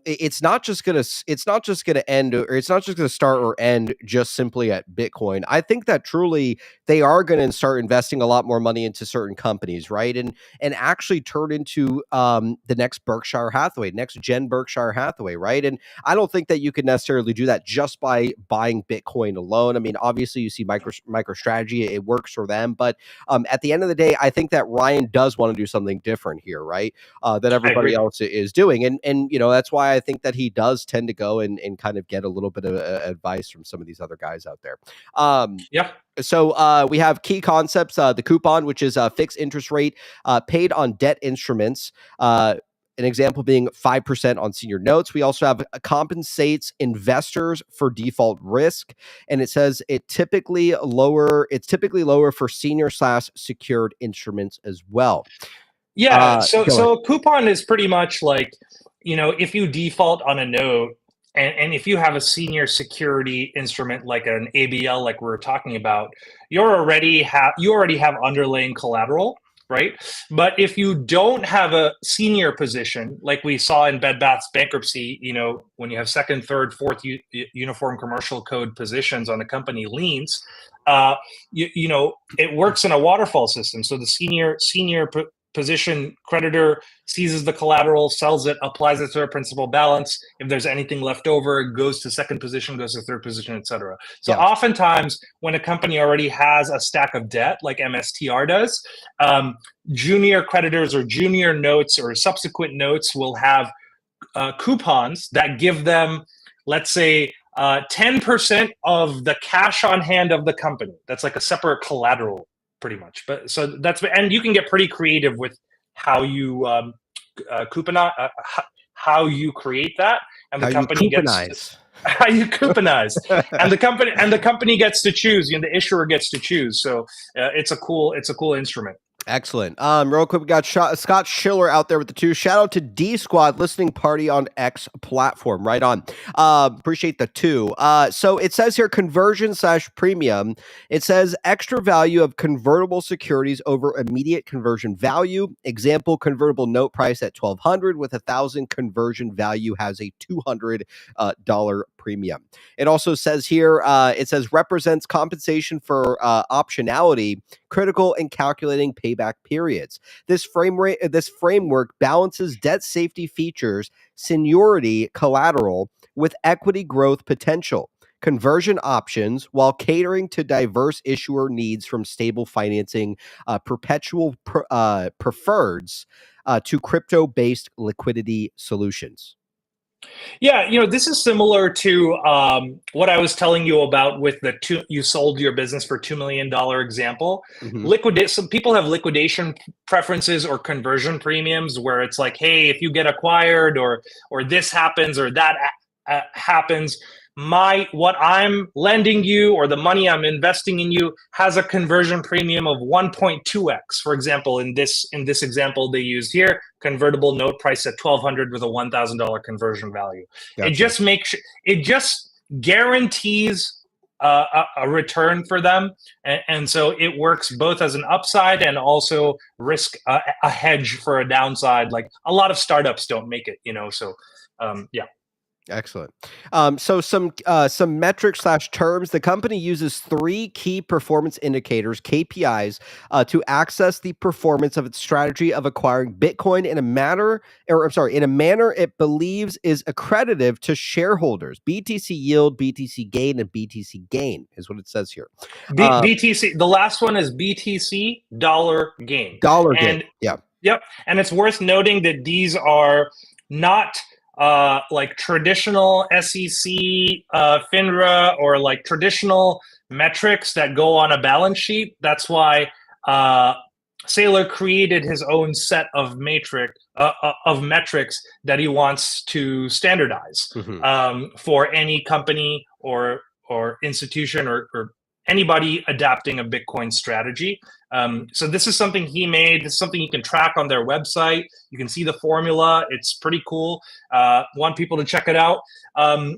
Speaker 2: it's not just gonna end, or it's not just gonna start or end just simply at Bitcoin. I think that truly they are going to start investing a lot more money into certain companies, right? And actually turn into the next Berkshire Hathaway, next gen Berkshire Hathaway, right? And I don't think that you can necessarily do that just by buying Bitcoin alone. I mean, obviously you see MicroStrategy, it works for them, but at the end of the day, I think that Ryan does want to do something different here, right? That everybody else is doing. And that's why I think that he does tend to go and kind of get a little bit of advice from some of these other guys out there.
Speaker 4: Yeah.
Speaker 2: So we have key concepts, the coupon, which is a fixed interest rate paid on debt instruments. An example being 5% on senior notes. We also have compensates investors for default risk, and it says it's typically lower for senior / secured instruments as well.
Speaker 4: Yeah. So a coupon is pretty much like, if you default on a note and if you have a senior security instrument like an ABL, like we were talking about, you already have underlying collateral, right? But if you don't have a senior position, like we saw in Bed Bath's bankruptcy, when you have second, third, fourth uniform commercial code positions on the company liens, it works in a waterfall system. So the senior position creditor seizes the collateral, sells it, applies it to their principal balance. If there's anything left over, it goes to second position, goes to third position, etc. So oftentimes when a company already has a stack of debt, like MSTR does, junior creditors or junior notes or subsequent notes will have coupons that give them, let's say, 10% of the cash on hand of the company. That's like a separate collateral, pretty much. But so and you can get pretty creative with how you couponize, how you create that, and the company gets how you couponize, and the company gets to choose. The issuer gets to choose. So it's a cool instrument.
Speaker 2: Excellent. Real quick, we got Scott Schiller out there with the 2. Shout out to D Squad listening party on X platform. Right on. Appreciate the 2. So it says here conversion/premium. It says extra value of convertible securities over immediate conversion value. Example: convertible note price at $1,200 with $1,000 conversion value has a $200 premium. It also says here, it says represents compensation for optionality, critical in calculating payback periods. This framework balances debt safety features, seniority collateral with equity growth potential, conversion options, while catering to diverse issuer needs from stable financing, perpetual preferreds to crypto-based liquidity solutions.
Speaker 4: Yeah, this is similar to what I was telling you about with you sold your business for $2 million example. Some people have liquidation preferences or conversion premiums where it's like, hey, if you get acquired or this happens or that happens, what I'm lending you or the money I'm investing in you has a conversion premium of 1.2x. For example, in this example they used here, convertible note price at $1,200 with a $1,000 conversion value. Gotcha. It just guarantees a return for them, and so it works both as an upside and also risk a hedge for a downside. Like a lot of startups don't make it, So yeah.
Speaker 2: Excellent. So some metrics/terms. The company uses 3 key performance indicators, KPIs, to access the performance of its strategy of acquiring Bitcoin in a manner it believes is accretive to shareholders. BTC yield, BTC gain, and BTC gain is what it says here.
Speaker 4: BTC. The last one is BTC dollar gain.
Speaker 2: Gain. Yeah.
Speaker 4: Yep. And it's worth noting that these are not like traditional SEC, FINRA, or like traditional metrics that go on a balance sheet. That's why Saylor created his own set of metrics that he wants to standardize for any company or institution or anybody adapting a Bitcoin strategy. So this is something he made. This is something you can track on their website. You can see the formula. It's pretty cool. Want people to check it out. I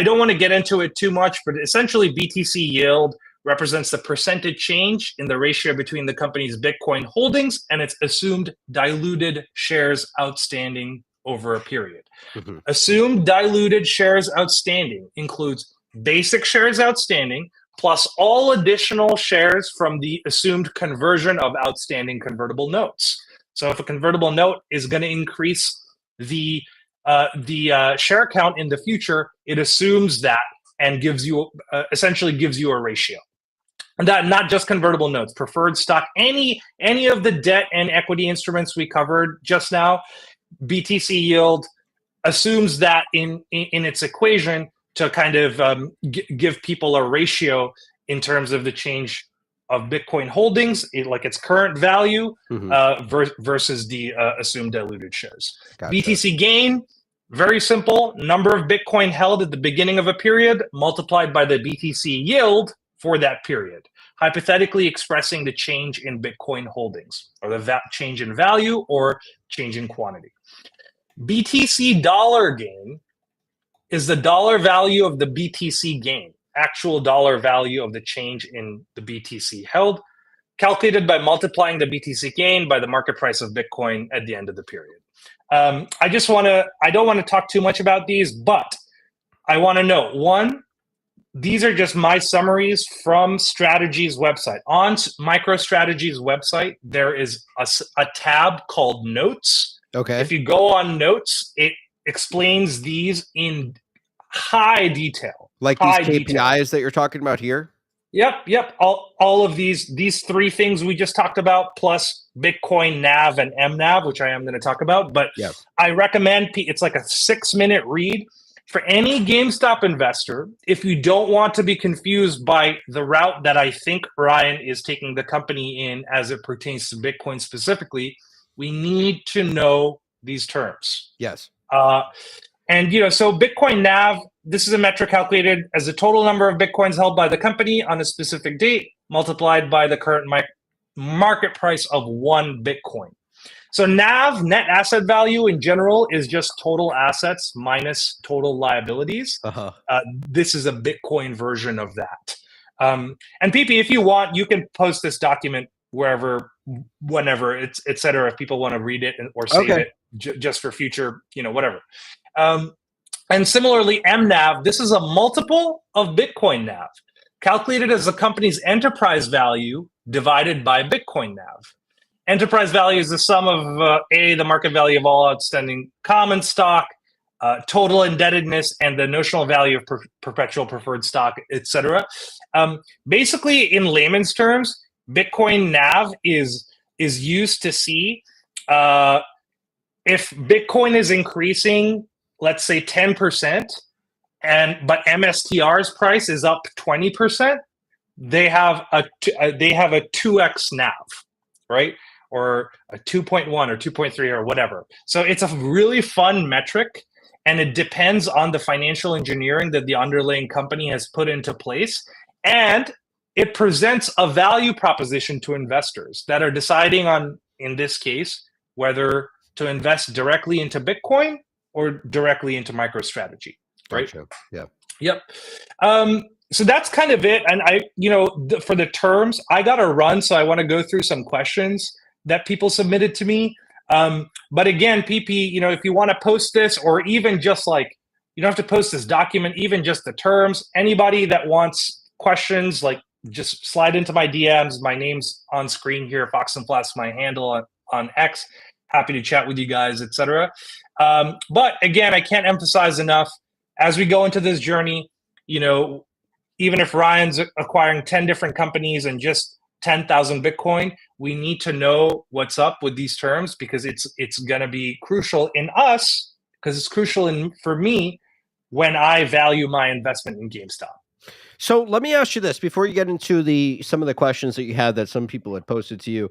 Speaker 4: don't want to get into it too much, but essentially BTC yield represents the percentage change in the ratio between the company's Bitcoin holdings and its assumed diluted shares outstanding over a period. Assumed diluted shares outstanding includes basic shares outstanding plus all additional shares from the assumed conversion of outstanding convertible notes. So if a convertible note is going to increase the share count in the future, it assumes that and essentially gives you a ratio. And that not just convertible notes, preferred stock, any of the debt and equity instruments we covered just now, BTC yield assumes that in its equation to kind of give people a ratio in terms of the change of Bitcoin holdings, like its current value versus the assumed diluted shares. Gotcha. BTC gain, very simple, number of Bitcoin held at the beginning of a period multiplied by the BTC yield for that period, hypothetically expressing the change in Bitcoin holdings or the change in value or change in quantity. BTC dollar gain is the dollar value of the BTC gain, actual dollar value of the change in the BTC held, calculated by multiplying the BTC gain by the market price of Bitcoin at the end of the period. I don't want to talk too much about these, but I want to know, one, these are just my summaries from Strategy's website. On MicroStrategy's website, there is a tab called Notes.
Speaker 2: Okay.
Speaker 4: If you go on Notes, it explains these in high detail.
Speaker 2: Like
Speaker 4: high
Speaker 2: these KPIs
Speaker 4: detail.
Speaker 2: that you're talking about here?
Speaker 4: Yep. All of these three things we just talked about, plus Bitcoin NAV and MNAV, which I am going to talk about. But I recommend, it's like a 6-minute read. For any GameStop investor, if you don't want to be confused by the route that I think Ryan is taking the company in as it pertains to Bitcoin specifically, we need to know these terms.
Speaker 2: Yes.
Speaker 4: And, so Bitcoin NAV, this is a metric calculated as the total number of Bitcoins held by the company on a specific date, multiplied by the current market price of one Bitcoin. So NAV, net asset value in general, is just total assets minus total liabilities. This is a Bitcoin version of that. And PP, if you want, you can post this document wherever, whenever, et cetera, if people want to read it or save it just for future, whatever. And similarly, MNAV, this is a multiple of Bitcoin NAV, calculated as the company's enterprise value divided by Bitcoin NAV. Enterprise value is the sum of the market value of all outstanding common stock, total indebtedness, and the notional value of perpetual preferred stock, etc. Basically, in layman's terms, Bitcoin NAV is used to see if Bitcoin is increasing, let's say 10%, but MSTR's price is up 20%. They have a 2x NAV, right? Or a 2.1 or 2.3 or whatever. So it's a really fun metric, and it depends on the financial engineering that the underlying company has put into place. And it presents a value proposition to investors that are deciding on, in this case, whether to invest directly into Bitcoin or directly into MicroStrategy, right?
Speaker 2: Gotcha. Yeah.
Speaker 4: Yep. So that's kind of it. And for the terms, I got to run, so I want to go through some questions that people submitted to me. But again, PP, if you want to post this, or even just like, you don't have to post this document, even just the terms, anybody that wants questions, like just slide into my DMs. My name's on screen here, Fox and Flask, my handle on X. Happy to chat with you guys, etc. But again, I can't emphasize enough, as we go into this journey, even if Ryan's acquiring 10 different companies and just 10,000 Bitcoin, we need to know what's up with these terms, because it's going to be crucial in us, because it's crucial for me when I value my investment in GameStop.
Speaker 2: So let me ask you this before you get into some of the questions that you had that some people had posted to you.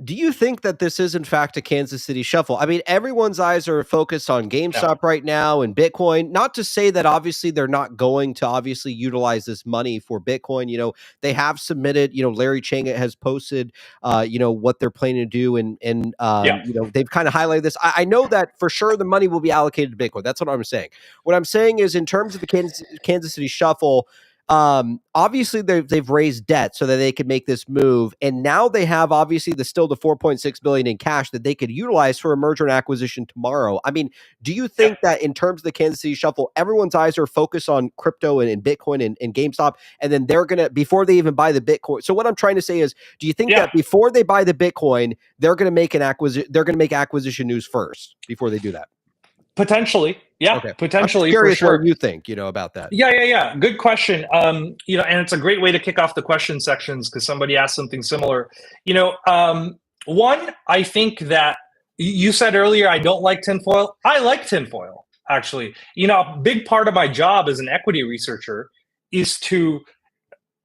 Speaker 2: Do you think that this is, in fact, a Kansas City shuffle? I mean, everyone's eyes are focused on GameStop right now and Bitcoin. Not to say that obviously they're not going to obviously utilize this money for Bitcoin. They have submitted, Larry Chang has posted, what they're planning to do. And they've kind of highlighted this. I know that for sure the money will be allocated to Bitcoin. That's what I'm saying. What I'm saying is, in terms of the Kansas City shuffle, obviously they've raised debt so that they could make this move, and now they have obviously the 4.6 billion in cash that they could utilize for a merger and acquisition tomorrow. I mean, do you think that in terms of the Kansas City shuffle, everyone's eyes are focused on crypto and Bitcoin and GameStop, and then they're gonna, before they even buy the Bitcoin? So what I'm trying to say is, do you think that before they buy the Bitcoin, they're gonna make acquisition news first before they do that?
Speaker 4: Potentially. Yeah, okay. Potentially.
Speaker 2: I'm curious
Speaker 4: for sure.
Speaker 2: what you think, about that.
Speaker 4: Yeah. Good question. And it's a great way to kick off the question sections, because somebody asked something similar. One, I think that you said earlier, I don't like tinfoil. I like tinfoil, actually. A big part of my job as an equity researcher is to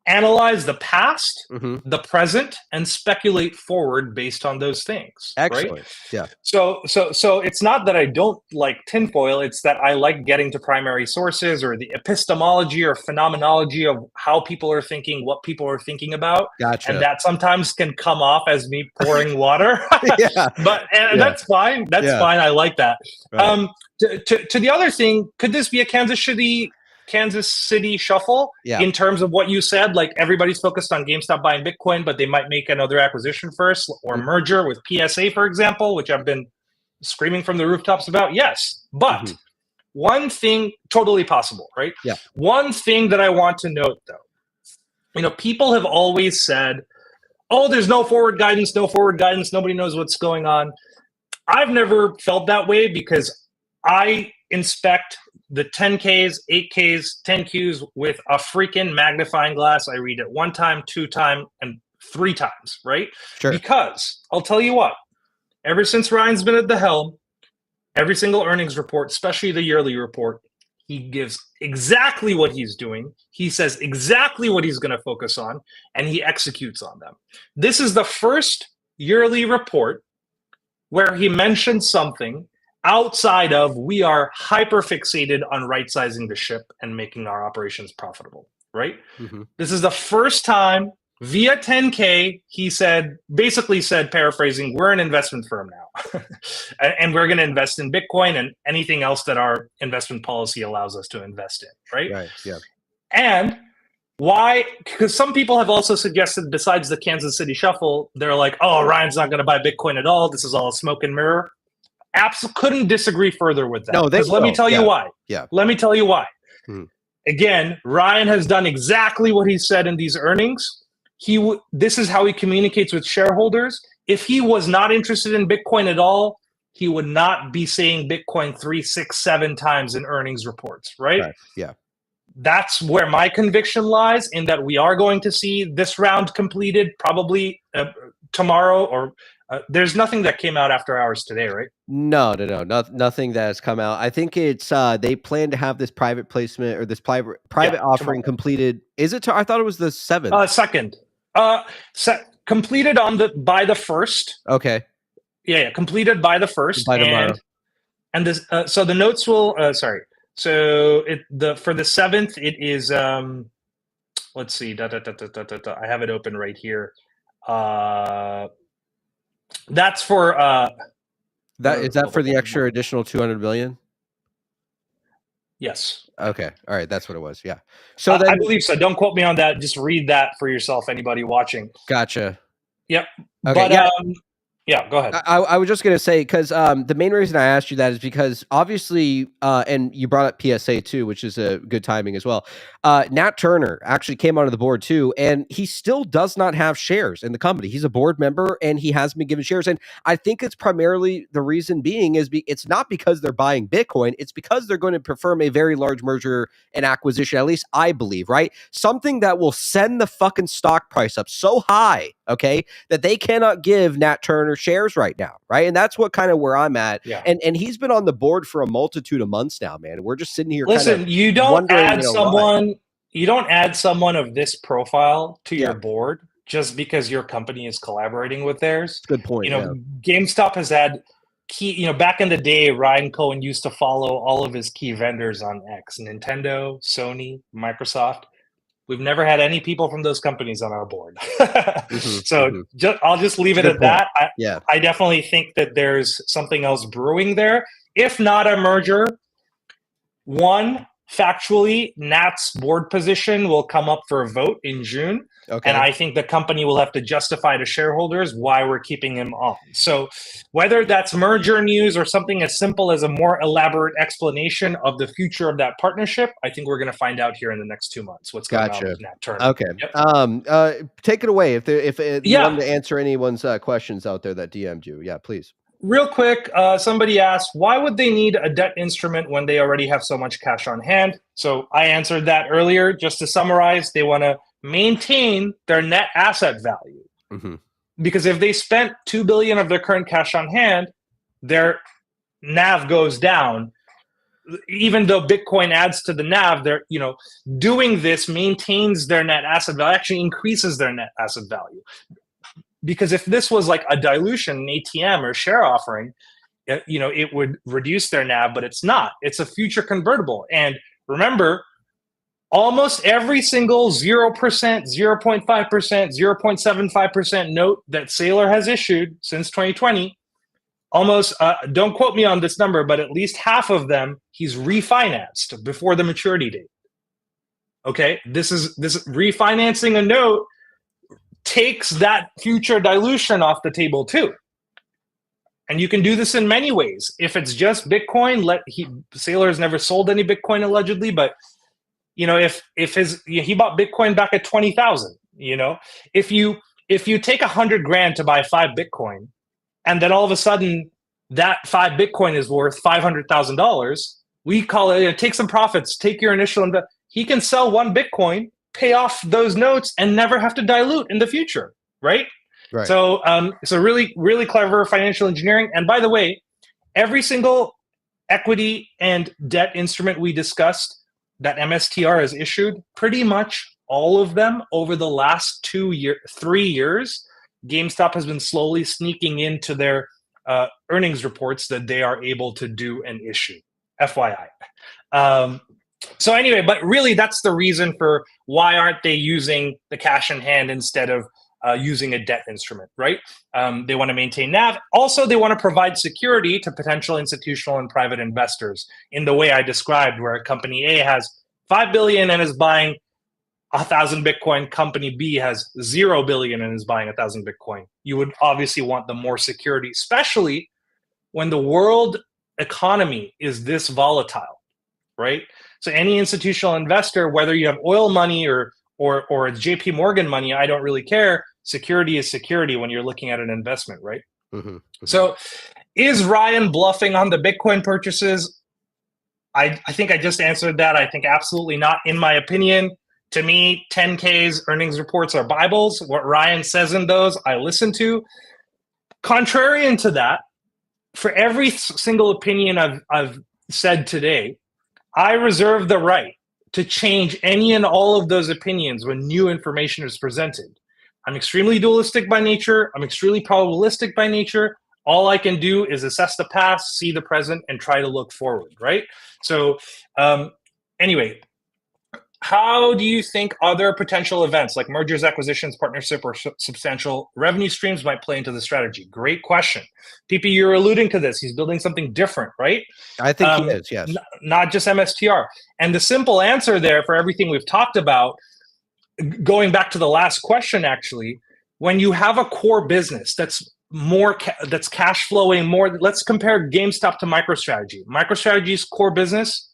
Speaker 4: analyze the past,
Speaker 2: Mm-hmm.
Speaker 4: the present, and speculate forward based on those things.
Speaker 2: Excellent.
Speaker 4: Right?
Speaker 2: Yeah.
Speaker 4: So it's not that I don't like tinfoil, it's that I like getting to primary sources or the epistemology or phenomenology of how people are thinking, what people are thinking about.
Speaker 2: Gotcha.
Speaker 4: And that sometimes can come off as me pouring water.
Speaker 2: Yeah.
Speaker 4: That's fine. That's fine. I like that.
Speaker 2: Right.
Speaker 4: To the other thing, could this be a Kansas City shuffle in terms of what you said? Like everybody's focused on GameStop buying Bitcoin, but they might make another acquisition first or merger with PSA, for example, which I've been screaming from the rooftops about. Yes. But one thing, totally possible, right?
Speaker 2: Yeah.
Speaker 4: One thing that I want to note though, people have always said, oh, there's no forward guidance. Nobody knows what's going on. I've never felt that way because I inspect the 10Ks, 8Ks, 10Qs with a freaking magnifying glass. I read it 1 time, 2 times, and 3 times, right?
Speaker 2: Sure.
Speaker 4: Because I'll tell you what, ever since Ryan's been at the helm, every single earnings report, especially the yearly report, he gives exactly what he's doing. He says exactly what he's going to focus on, and he executes on them. This is the first yearly report where he mentioned something outside of we are hyper fixated on right-sizing the ship and making our operations profitable, right?
Speaker 2: Mm-hmm.
Speaker 4: This is the first time via 10K, he basically said, paraphrasing, we're an investment firm now. And we're going to invest in Bitcoin and anything else that our investment policy allows us to invest in, right?
Speaker 2: Right, yeah.
Speaker 4: And why? Because some people have also suggested, besides the Kansas City shuffle, they're like, oh, Ryan's not going to buy Bitcoin at all. This is all a smoke and mirror. Couldn't disagree further with that.
Speaker 2: No,
Speaker 4: let me tell you why.
Speaker 2: Yeah.
Speaker 4: Let me tell you why.
Speaker 2: Again,
Speaker 4: Ryan has done exactly what he said in these earnings. This is how he communicates with shareholders. If he was not interested in Bitcoin at all, he would not be saying Bitcoin 3, 6, 7 times in earnings reports, right?
Speaker 2: Yeah.
Speaker 4: That's where my conviction lies, in that we are going to see this round completed probably tomorrow or there's nothing that came out after hours today, right?
Speaker 2: No, nothing that has come out. I think it's they plan to have this private placement or this private offering completed. Is it? I thought it was the 7th.
Speaker 4: Second. Completed by the 1st.
Speaker 2: Okay.
Speaker 4: Yeah, completed by the 1st.
Speaker 2: By tomorrow.
Speaker 4: And this, so the notes will. Sorry. So for the 7th, it is. Let's see. I have it open right here. That's for
Speaker 2: is that for the extra additional 200 million?
Speaker 4: Yes.
Speaker 2: Okay. All right. That's what it was. Yeah. So
Speaker 4: I believe so. Don't quote me on that. Just read that for yourself. Anybody watching?
Speaker 2: Gotcha.
Speaker 4: Yep.
Speaker 2: Okay,
Speaker 4: but yeah, go ahead.
Speaker 2: I was just going to say, because the main reason I asked you that is because obviously, and you brought up PSA too, which is a good timing as well. Nat Turner actually came onto the board too, and he still does not have shares in the company. He's a board member and he hasn't been given shares. And I think it's primarily the reason being is it's not because they're buying Bitcoin. It's because they're going to perform a very large merger and acquisition, at least I believe, right? Something that will send the fucking stock price up so high, okay, that they cannot give Nat Turner shares right now, right? And that's what kind of where I'm at.
Speaker 4: Yeah.
Speaker 2: And he's been on the board for a multitude of months now, man. We're just sitting here.
Speaker 4: Listen, you don't add someone. You don't add someone of this profile to your board just because your company is collaborating with theirs.
Speaker 2: Good point.
Speaker 4: GameStop has had key. Back in the day, Ryan Cohen used to follow all of his key vendors on X: Nintendo, Sony, Microsoft. We've never had any people from those companies on our board. I'll just leave it at that. I definitely think that there's something else brewing there. If not a merger, factually, Nat's board position will come up for a vote in June.
Speaker 2: Okay.
Speaker 4: And I think the company will have to justify to shareholders why we're keeping him on. So whether that's merger news or something as simple as a more elaborate explanation of the future of that partnership, I think we're going to find out here in the next 2 months what's going on with Nat Turner.
Speaker 2: Okay.
Speaker 4: Yep.
Speaker 2: Take it away if you want to answer anyone's questions out there that DM'd you. Yeah, please.
Speaker 4: Real quick, somebody asked, why would they need a debt instrument when they already have so much cash on hand? So I answered that earlier. Just to summarize, they want to maintain their net asset value.
Speaker 2: Mm-hmm.
Speaker 4: Because if they spent $2 billion of their current cash on hand, their NAV goes down. even though Bitcoin adds to the NAV, they're, doing this maintains their net asset value, actually increases their net asset value. Because if this was like a dilution, an ATM or share offering, it would reduce their NAV, but it's not. It's a future convertible. And remember, almost every single 0%, 0.5%, 0.75% note that Saylor has issued since 2020, almost, don't quote me on this number, but at least half of them he's refinanced before the maturity date. Okay, this refinancing a note takes that future dilution off the table too. And you can do this in many ways. If it's just Bitcoin, Saylor has never sold any Bitcoin allegedly, but if he bought Bitcoin back at 20,000, if you take $100,000 to buy 5 Bitcoin, and then all of a sudden that 5 Bitcoin is worth $500,000, we call it, take some profits, take your initial investment. He can sell 1 Bitcoin, pay off those notes, and never have to dilute in the future, right?
Speaker 2: Right.
Speaker 4: So it's a really, really clever financial engineering. And by the way, every single equity and debt instrument we discussed that MSTR has issued, pretty much all of them over the last 3 years, GameStop has been slowly sneaking into their earnings reports that they are able to do and issue, FYI. So anyway, but really that's the reason for why aren't they using the cash in hand instead of using a debt instrument, right? They want to maintain NAV. Also, they want to provide security to potential institutional and private investors in the way I described, where company A has 5 billion and is buying 1,000 Bitcoin. Company B has 0 billion and is buying 1,000 Bitcoin. You would obviously want the more security, especially when the world economy is this volatile, right? So any institutional investor, whether you have oil money or it's JP Morgan money, I don't really care. Security is security when you're looking at an investment, right? Mm-hmm. Mm-hmm. So is Ryan bluffing on the Bitcoin purchases? I think I just answered that. I think absolutely not. In my opinion, to me, 10K's earnings reports are Bibles. What Ryan says in those, I listen to. Contrarian to that, for every single opinion I've said today, I reserve the right to change any and all of those opinions when new information is presented. I'm extremely dualistic by nature. I'm extremely probabilistic by nature. All I can do is assess the past, see the present, and try to look forward, right? So anyway, how do you think other potential events like mergers, acquisitions, partnership, or substantial revenue streams might play into the strategy? Great question. PP, you're alluding to this. He's building something different, right?
Speaker 2: I think he is, yes.
Speaker 4: Not just MSTR. And the simple answer there for everything we've talked about, going back to the last question, actually, when you have a core business that's that's cash flowing more, let's compare GameStop to MicroStrategy. MicroStrategy's core business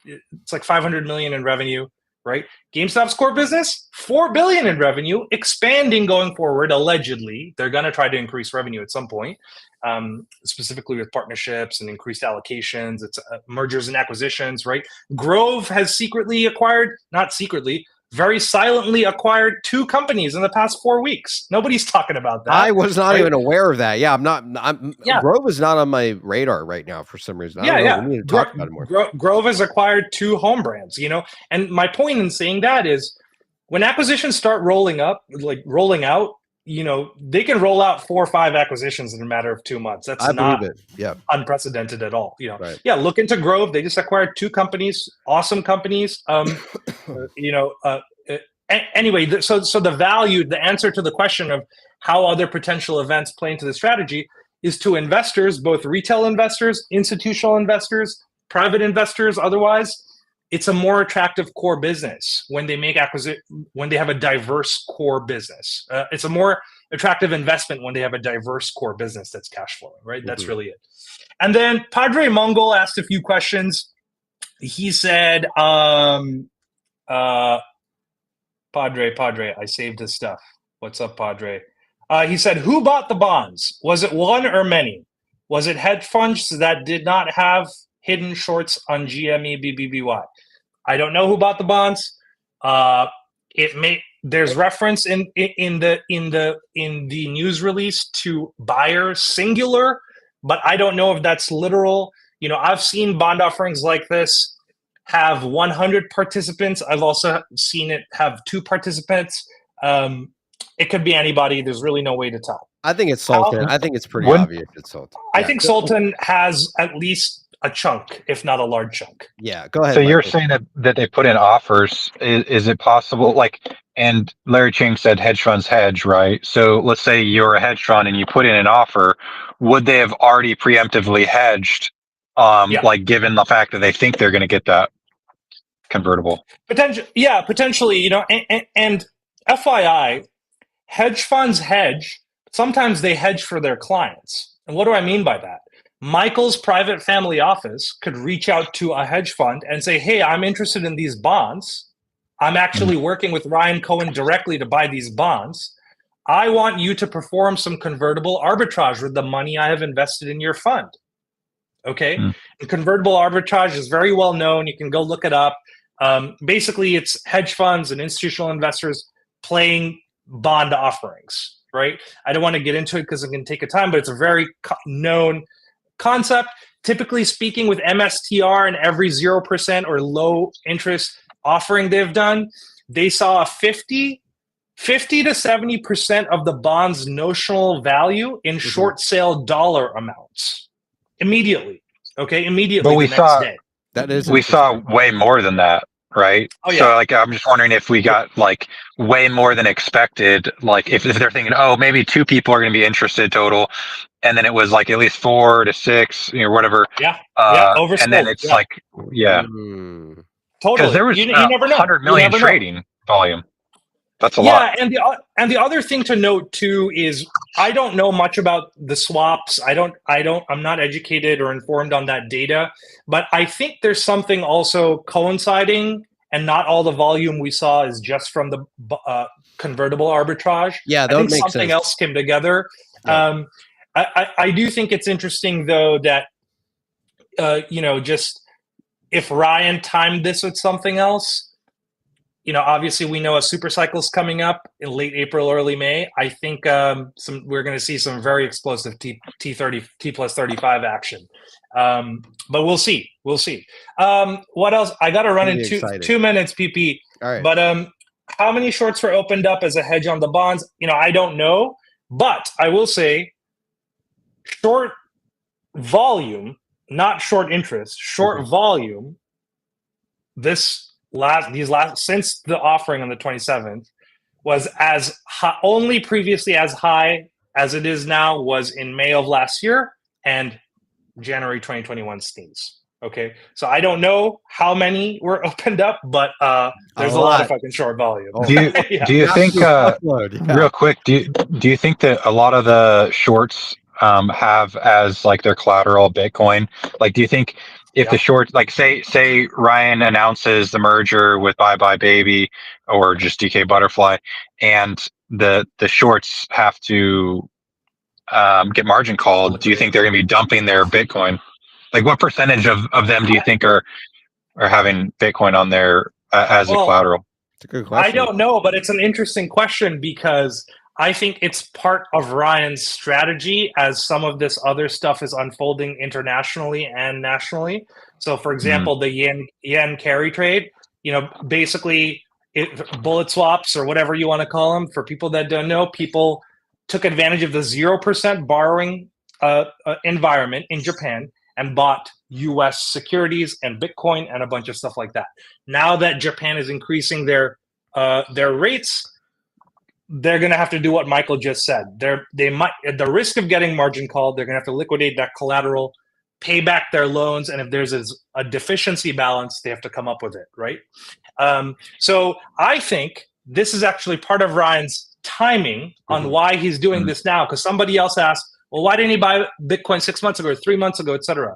Speaker 4: it's like 500 million in revenue, right? GameStop's core business, 4 billion in revenue, expanding going forward. Allegedly, they're going to try to increase revenue at some point, specifically with partnerships and increased allocations. It's mergers and acquisitions, right? Grove has very silently acquired 2 companies in the past 4 weeks. Nobody's talking about that.
Speaker 2: I was not even aware of that. Yeah, Grove is not on my radar right now for some reason. We need to talk about it more.
Speaker 4: Grove has acquired 2 home brands, and my point in saying that is when acquisitions start rolling out, they can roll out 4 or 5 acquisitions in a matter of 2 months. That's not unprecedented at all.
Speaker 2: Right.
Speaker 4: Yeah, look into Grove. They just acquired 2 companies, awesome companies. Anyway, so the answer to the question of how other potential events play into the strategy is to investors, both retail investors, institutional investors, private investors. Otherwise, it's a more attractive core business when they when they have a diverse core business. It's a more attractive investment when they have a diverse core business that's cash flowing, right? Mm-hmm. That's really it. And then Padre Mongol asked a few questions. He said, Padre, I saved his stuff. What's up, Padre? He said, who bought the bonds? Was it one or many? Was it hedge funds that did not have hidden shorts on GME BBBY? I don't know who bought the bonds. There's reference in the news release to buyer singular, but I don't know if that's literal. I've seen bond offerings like this have 100 participants. I've also seen it have 2 participants. It could be anybody. There's really no way to tell.
Speaker 2: I think it's Sultan. I think it's pretty obvious it's Sultan.
Speaker 4: I think Sultan has at least a chunk, if not a large chunk.
Speaker 2: Yeah, go ahead.
Speaker 3: So you're saying that they put in offers. Is it possible, and Larry Ching said hedge funds hedge, right? So let's say you're a hedge fund and you put in an offer. Would they have already preemptively hedged, given the fact that they think they're going to get that convertible?
Speaker 4: Potentially, and FYI, hedge funds hedge. Sometimes they hedge for their clients. And what do I mean by that? Michael's private family office could reach out to a hedge fund and say, hey, I'm interested in these bonds. I'm actually working with Ryan Cohen directly to buy these bonds. I want you to perform some convertible arbitrage with the money I have invested in your fund. Okay? And convertible arbitrage is very well known. You can go look it up. Basically, it's hedge funds and institutional investors playing bond offerings, right? I don't want to get into it because it can take a time, but it's a very known concept. Typically speaking, with MSTR and every 0% or low interest offering they've done, they saw a 50 to 70% of the bond's notional value in short sale dollar amounts immediately. Okay, immediately.
Speaker 3: But we saw
Speaker 2: day.
Speaker 3: way more than that, right?
Speaker 4: Oh, yeah.
Speaker 3: So I'm just wondering if we got way more than expected. If they're thinking, oh, maybe 2 people are going to be interested total, and then it was at least 4 to 6, whatever.
Speaker 4: Yeah. Oversold.
Speaker 3: And then it's
Speaker 4: totally.
Speaker 3: Because there was
Speaker 4: you never know.
Speaker 3: 100 million trading volume. That's a lot.
Speaker 4: Yeah, and the other thing to note too is I don't know much about the swaps. I'm not educated or informed on that data, but I think there's something also coinciding, and not all the volume we saw is just from the convertible arbitrage.
Speaker 2: Yeah,
Speaker 4: I think something else came together. Yeah. I do think it's interesting though that just if Ryan timed this with something else. Obviously we know a super cycle is coming up in late April, early May. I think we're going to see some very explosive T30, T+35 action. But we'll see. What else? I got to run in 2 minutes, PP.
Speaker 2: All right.
Speaker 4: But how many shorts were opened up as a hedge on the bonds? I don't know. But I will say short volume, not short interest, short volume, since the offering on the 27th was as high, only previously as high as it is now was in May of last year and January 2021 steams. Okay, so I don't know how many were opened up, but there's a lot of fucking short volume.
Speaker 3: Do you think real quick? Do you think that a lot of the shorts have as their collateral Bitcoin? Do you think if the short, say Ryan announces the merger with Bye Bye Baby or just DK Butterfly, and the shorts have to get margin called, do you think they're going to be dumping their Bitcoin? What percentage of them do you think are having Bitcoin on there as a collateral?
Speaker 2: It's a good question.
Speaker 4: I don't know, but it's an interesting question because I think it's part of Ryan's strategy as some of this other stuff is unfolding internationally and nationally. So, for example, the yen carry trade, basically bullet swaps or whatever you want to call them. For people that don't know, people took advantage of the 0% borrowing environment in Japan and bought U.S. securities and Bitcoin and a bunch of stuff like that. Now that Japan is increasing their rates, they're going to have to do what Michael just said. They might, at the risk of getting margin called, they're going to have to liquidate that collateral, pay back their loans, and if there's a deficiency balance, they have to come up with it, right? So I think this is actually part of Ryan's timing on why he's doing this now, because somebody else asked, well, why didn't he buy Bitcoin 6 months ago or 3 months ago, et cetera?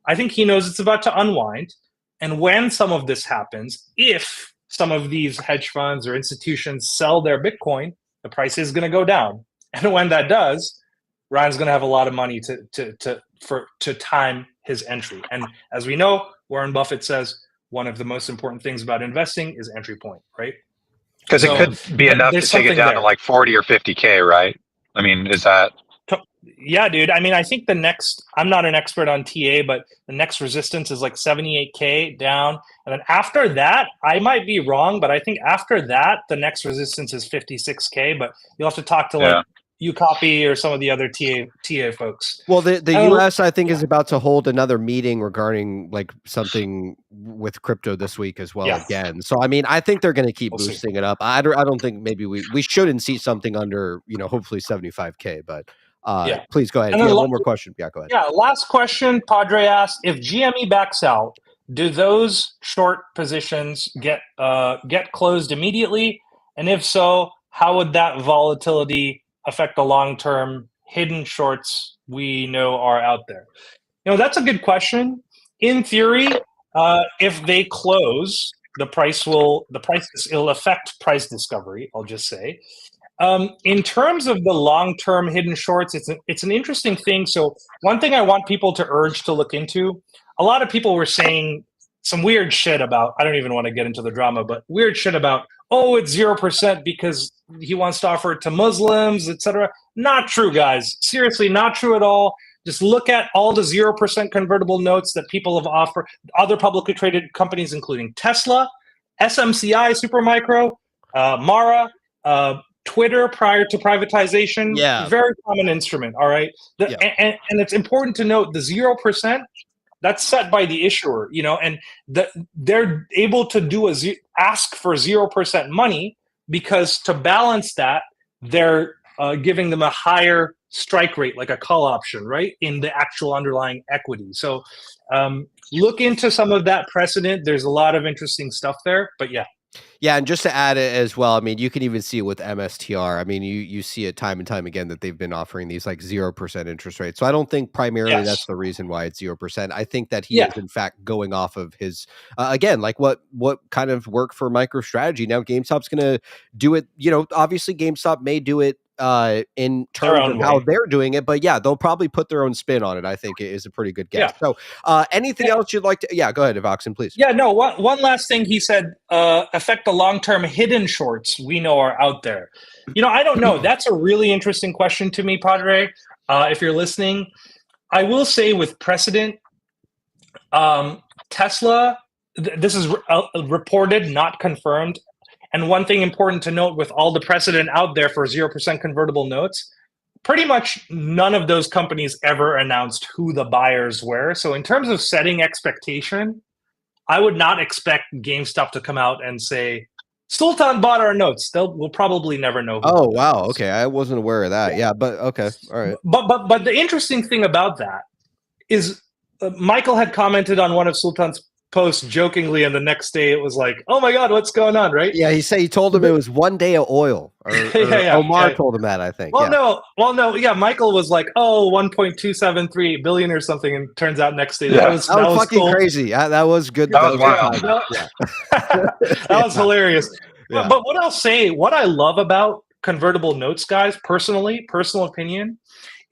Speaker 4: I think he knows it's about to unwind, and when some of this happens, if some of these hedge funds or institutions sell their Bitcoin, the price is going to go down. And when that does, Ryan's going to have a lot of money to time his entry. And as we know, Warren Buffett says one of the most important things about investing is entry point, right?
Speaker 3: Because it could be enough to take it down to 40 or 50K, right? I mean, is that
Speaker 4: Yeah, dude. I mean, I think I'm not an expert on TA, but the next resistance is like 78K down. And then after that, I might be wrong, but I think after that, the next resistance is 56K. But you'll have to talk to like UCopy or some of the other TA folks.
Speaker 2: Well, the US, I think, is about to hold another meeting regarding like something with crypto this week as well again. So, I mean, I think they're going to keep boosting it up. I don't think maybe we shouldn't see something under, hopefully 75K, but please go ahead. If you have one more question, go ahead.
Speaker 4: Yeah, last question. Padre asked, if GME backs out, do those short positions get closed immediately? And if so, how would that volatility affect the long-term hidden shorts we know are out there? That's a good question. In theory, if they close, it'll affect price discovery, I'll just say. In terms of the long-term hidden shorts, it's an interesting thing. So one thing I want people to urge to look into, a lot of people were saying some weird shit about, I don't even want to get into the drama, but weird shit about, oh, it's 0% because he wants to offer it to Muslims, etc. Not true, guys. Seriously, not true at all. Just look at all the 0% convertible notes that people have offered, other publicly traded companies, including Tesla, SMCI, Supermicro, Mara, Twitter prior to privatization. Very common instrument. All right. And it's important to note the 0%, that's set by the issuer, and they're able to ask for 0% money because to balance that, they're giving them a higher strike rate, like a call option, right, in the actual underlying equity. So look into some of that precedent. There's a lot of interesting stuff there, but yeah.
Speaker 2: Yeah, and just to add it as well, I mean, you can even see it with MSTR. I mean, you see it time and time again that they've been offering these like 0% interest rates. So I don't think primarily that's the reason why it's 0%. I think that he is in fact going off of his again, like what kind of worked for MicroStrategy. Now GameStop's going to do it. Obviously GameStop may do it in terms of how they're doing it, but they'll probably put their own spin on it. I think it is a pretty good guess. So anything else you'd like to go ahead, Voxen, please.
Speaker 4: One last thing he said, affect the long-term hidden shorts we know are out there. I don't know. That's a really interesting question to me, Padre. If you're listening, I will say with precedent, Tesla, this is reported, not confirmed. And one thing important to note with all the precedent out there for 0% convertible notes, pretty much none of those companies ever announced who the buyers were. So in terms of setting expectation, I would not expect GameStop to come out and say, Sultan bought our notes. We'll probably never know.
Speaker 2: Oh, wow. Okay. I wasn't aware of that. Yeah, but okay. All right.
Speaker 4: But the interesting thing about that is Michael had commented on one of Sultan's post jokingly, and the next day it was like, oh my god, what's going on, right?
Speaker 2: Yeah, he told him it was 1 day of oil. Or Omar told him that, I think.
Speaker 4: No, Michael was like, 1.273 billion or something, and turns out next day that was
Speaker 2: fucking
Speaker 4: cool.
Speaker 2: Crazy. That was good.
Speaker 3: That was wild.
Speaker 4: That was hilarious. But what I'll say, what I love about convertible notes, guys, personal opinion,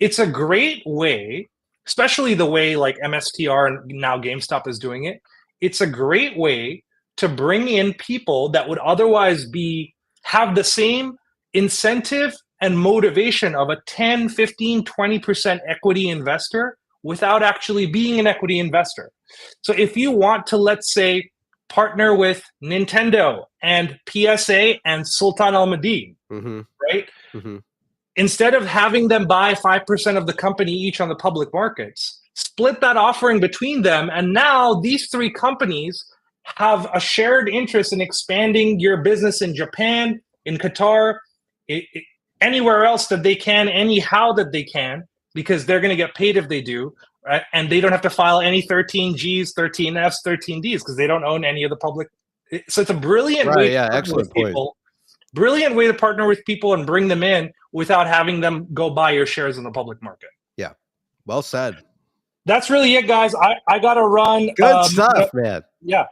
Speaker 4: it's a great way, especially the way like MSTR and now GameStop is doing it. It's a great way to bring in people that would otherwise have the same incentive and motivation of a 10, 15, 20% equity investor without actually being an equity investor. So if you want to, let's say, partner with Nintendo and PSA and Sultan Al Madin, right? Mm-hmm. Instead of having them buy 5% of the company each on the public markets, split that offering between them. And now these three companies have a shared interest in expanding your business in Japan, in Qatar, anywhere else that they can, anyhow that they can, because they're going to get paid if they do. Right? And they don't have to file any 13Gs, 13Fs, 13Ds because they don't own any of the public. So it's a brilliant way to partner with people. Brilliant way to partner with people and bring them in without having them go buy your shares in the public market.
Speaker 2: Yeah. Well said.
Speaker 4: That's really it, guys. I got to run.
Speaker 2: Good stuff, man.
Speaker 4: Yeah.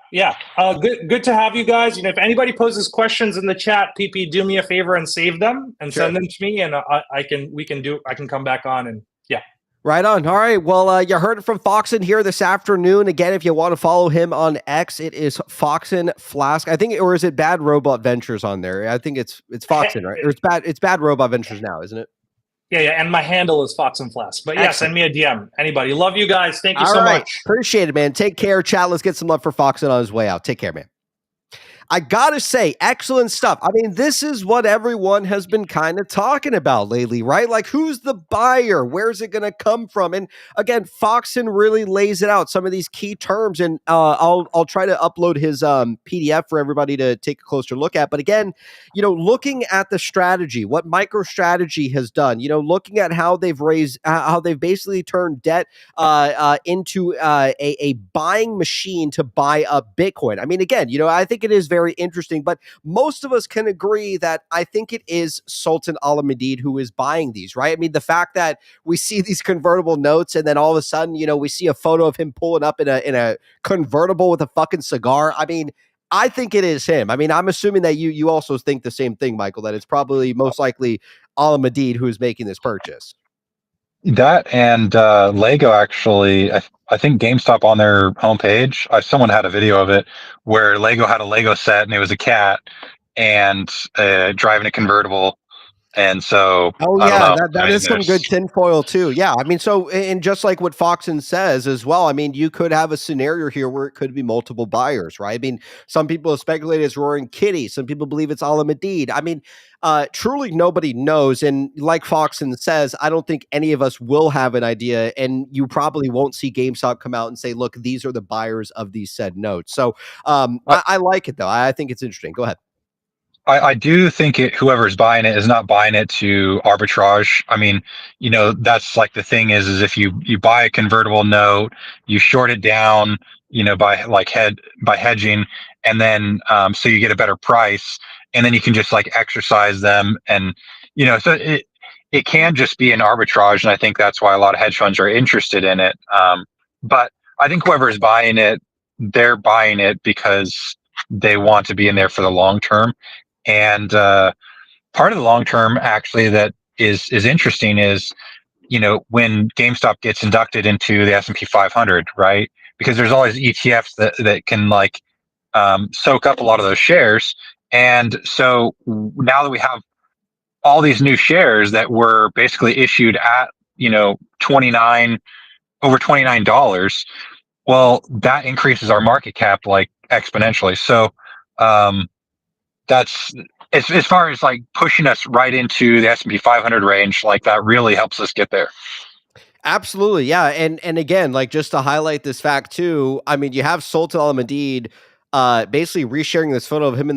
Speaker 4: Good to have you guys. If anybody poses questions in the chat, PP, do me a favor and save them and send them to me, and I can come back on and yeah.
Speaker 2: Right on. All right. Well, you heard it from Foxen here this afternoon. Again, if you want to follow him on X, it is Foxen Flask. I think, or is it Bad Robot Ventures on there? I think it's Foxen, right? Or it's Bad Robot Ventures now, isn't it?
Speaker 4: Yeah, and my handle is Fox and Flask. But yeah, send me a DM. Anybody. Love you guys. Thank you so much.
Speaker 2: Appreciate it, man. Take care, chat. Let's get some love for Fox on his way out. Take care, man. I gotta say, excellent stuff. I mean, this is what everyone has been kind of talking about lately, right? Like, who's the buyer? Where's it going to come from? And again, Foxon really lays it out, some of these key terms, and I'll try to upload his PDF for everybody to take a closer look at. But again, looking at the strategy, what MicroStrategy has done, looking at how they've basically turned debt into a buying machine to buy up Bitcoin. I mean, again, I think it is very interesting, but most of us can agree that I think it is Sultan Al-Madid who is buying these, right? I mean, the fact that we see these convertible notes and then all of a sudden, we see a photo of him pulling up in a convertible with a fucking cigar. I mean, I think it is him. I mean, I'm assuming that you also think the same thing, Michael, that it's probably most likely Al-Madid who is making this purchase.
Speaker 3: That and Lego actually, I think GameStop on their homepage, someone had a video of it where Lego had a Lego set and it was a cat and driving a convertible. And so,
Speaker 2: that is some good tinfoil too. Yeah, I mean, so and just like what Foxon says as well, I mean, you could have a scenario here where it could be multiple buyers, right? I mean, some people have speculated it's Roaring Kitty, some people believe it's Al-Madid. I mean, truly nobody knows, and like Foxon says, I don't think any of us will have an idea, and you probably won't see GameStop come out and say, "Look, these are the buyers of these said notes." So, I like it though. I think it's interesting. Go ahead.
Speaker 3: I do think whoever's buying it is not buying it to arbitrage. I mean, that's like the thing is if you buy a convertible note, you short it down, by hedging, and then so you get a better price, and then you can just like exercise them, and so it can just be an arbitrage, and I think that's why a lot of hedge funds are interested in it. But I think whoever's buying it, they're buying it because they want to be in there for the long term. And part of the long term actually that is interesting is, when GameStop gets inducted into the S&P 500, right? Because there's always ETFs that can like soak up a lot of those shares. And so now that we have all these new shares that were basically issued at, over $29, well, that increases our market cap like exponentially. So, that's as far as like pushing us right into the S&P 500 range, like that really helps us get there.
Speaker 2: Absolutely. Yeah. And again, like just to highlight this fact too, I mean, you have Sultan Al-Madid basically resharing this photo of him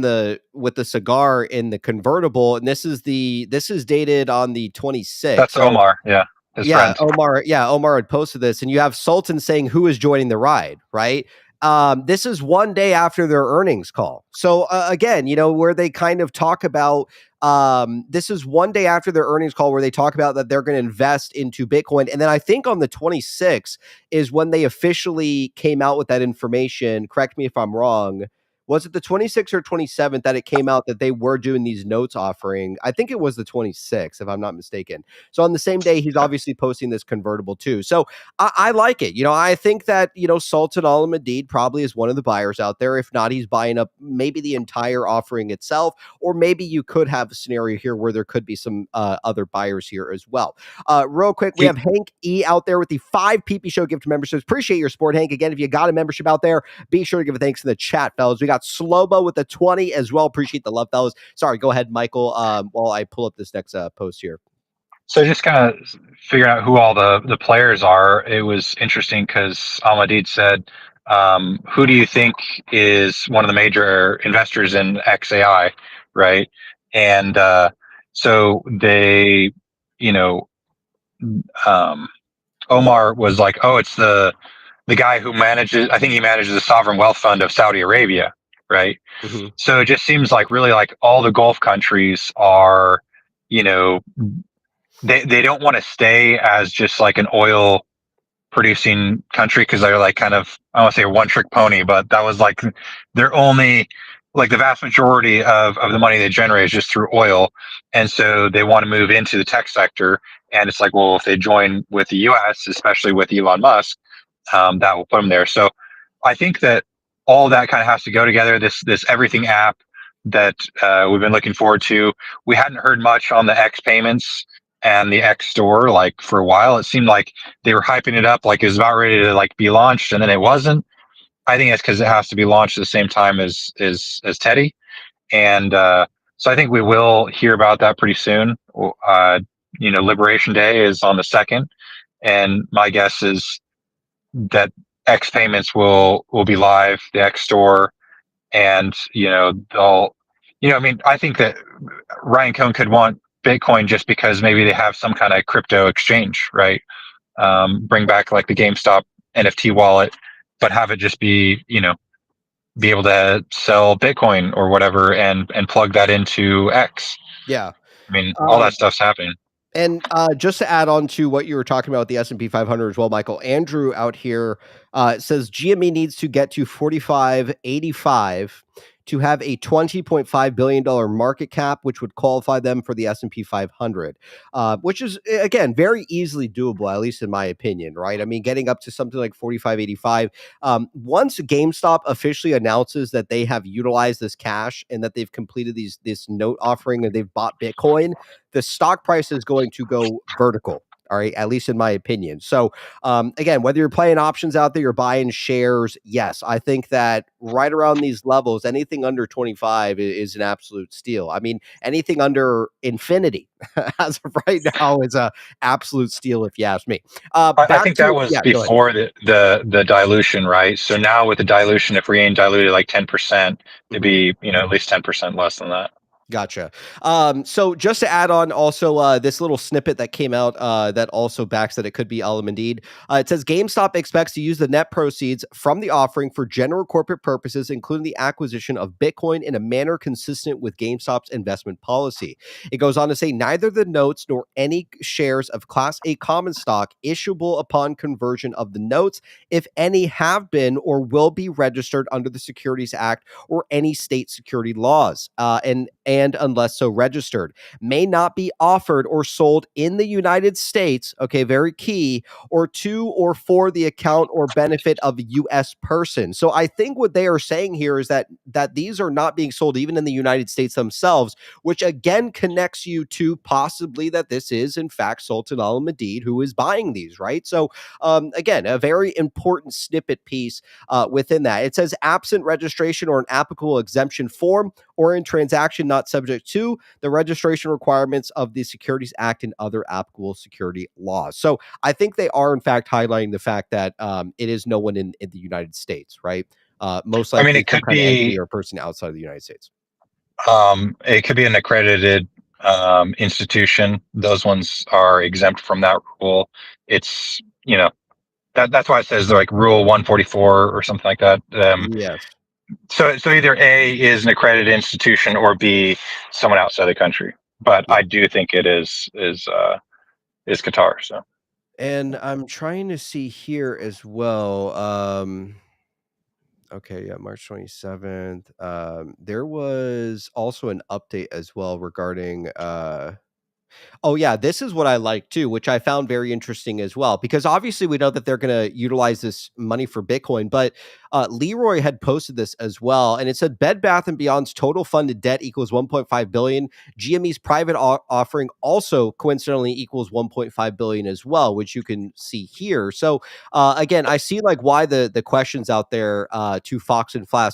Speaker 2: with the cigar in the convertible. And this is dated on the 26th.
Speaker 3: That's Omar. Yeah. His friend.
Speaker 2: Omar had posted this, and you have Sultan saying who is joining the ride, right? This is one day after their earnings call. So again, where they kind of talk about, this is one day after their earnings call where they talk about that they're going to invest into Bitcoin. And then I think on the 26th is when they officially came out with that information. Correct me if I'm wrong. Was it the 26th or 27th that it came out that they were doing these notes offering? I think it was the 26th, if I'm not mistaken. So on the same day, he's obviously posting this convertible too. So I like it. I think that, Sultan Al-Madid probably is one of the buyers out there. If not, he's buying up maybe the entire offering itself, or maybe you could have a scenario here where there could be some other buyers here as well. Real quick, we have Hank E out there with the 5 PPShow gift memberships. Appreciate your support, Hank. Again, if you got a membership out there, be sure to give a thanks in the chat, fellas. We got Slobo with the 20 as well. Appreciate the love, fellas. Sorry, go ahead, Michael, while I pull up this next post here.
Speaker 3: So just kind of figuring out who all the players are. It was interesting because Al-Madid said, who do you think is one of the major investors in XAI, right? And so they, Omar was like, oh, it's the guy who manages, I think he manages the sovereign wealth fund of Saudi Arabia, right? Mm-hmm. So it just seems like really like all the Gulf countries are, they don't want to stay as just like an oil producing country because they're like kind of, I don't want to say a one trick pony, but that was like their only, like the vast majority of the money they generate is just through oil. And so they want to move into the tech sector. And it's like, well, if they join with the US, especially with Elon Musk, that will put them there. So I think that all that kind of has to go together. This everything app that we've been looking forward to. We hadn't heard much on the X payments, and the X store, like for a while. It seemed like they were hyping it up like it was about ready to like be launched, and then it wasn't. I think it's because it has to be launched at the same time as Teddy, and so I think we will hear about that pretty soon. Liberation Day is on the 2nd, and my guess is that X payments will be live, the X store, and they'll, I mean, I think that Ryan Cohn could want Bitcoin just because maybe they have some kind of crypto exchange, right? Bring back like the GameStop NFT wallet, but have it just be, be able to sell Bitcoin or whatever and plug that into X.
Speaker 2: Yeah.
Speaker 3: I mean, all that stuff's happening.
Speaker 2: And just to add on to what you were talking about with the S&P 500 as well, Michael, Andrew out here says GME needs to get to 4585 to have a $20.5 billion market cap, which would qualify them for the S&P 500, which is, again, very easily doable, at least in my opinion, right? I mean, getting up to something like 4585. Once GameStop officially announces that they have utilized this cash and that they've completed this note offering and they've bought Bitcoin, the stock price is going to go vertical. All right, at least in my opinion. So, again, whether you're playing options out there, you're buying shares. Yes, I think that right around these levels, anything under 25 is an absolute steal. I mean, anything under infinity as of right now is a absolute steal, if you ask me.
Speaker 3: I think that was before the dilution, right? So now with the dilution, if herein diluted like 10%, it'd be at least 10% less than that.
Speaker 2: Gotcha. So just to add on also this little snippet that came out that also backs that it could be Alamandid. It says GameStop expects to use the net proceeds from the offering for general corporate purposes, including the acquisition of Bitcoin in a manner consistent with GameStop's investment policy. It goes on to say neither the notes nor any shares of Class A common stock issuable upon conversion of the notes, if any, have been or will be registered under the Securities Act or any state security laws, and unless so registered, may not be offered or sold in the United States, okay, very key, or to or for the account or benefit of a U.S. person. So I think what they are saying here is that these are not being sold even in the United States themselves, which again connects you to possibly that this is in fact Sultan Al-Madid who is buying these, right? So again, a very important snippet piece within that. It says absent registration or an applicable exemption form or in transaction not subject to the registration requirements of the Securities Act and other applicable security laws. So I think they are in fact highlighting the fact that it is no one in the United States, right? Most likely,
Speaker 3: I mean, it could be
Speaker 2: a person outside of the United States.
Speaker 3: It could be an accredited institution. Those ones are exempt from that rule. It's that's why it says like Rule 144 or something like that.
Speaker 2: Yes.
Speaker 3: So either A is an accredited institution or B someone outside the country. But I do think it is Qatar. So.
Speaker 2: And I'm trying to see here as well. Okay, yeah, March 27th. There was also an update as well regarding oh yeah, this is what I like too, which I found very interesting as well, because obviously we know that they're going to utilize this money for Bitcoin, but Leroy had posted this as well, and it said Bed Bath & Beyond's total funded debt equals 1.5 billion. GME's private offering also coincidentally equals 1.5 billion as well, which you can see here. So again, I see like why the questions out there to Fox and Flash,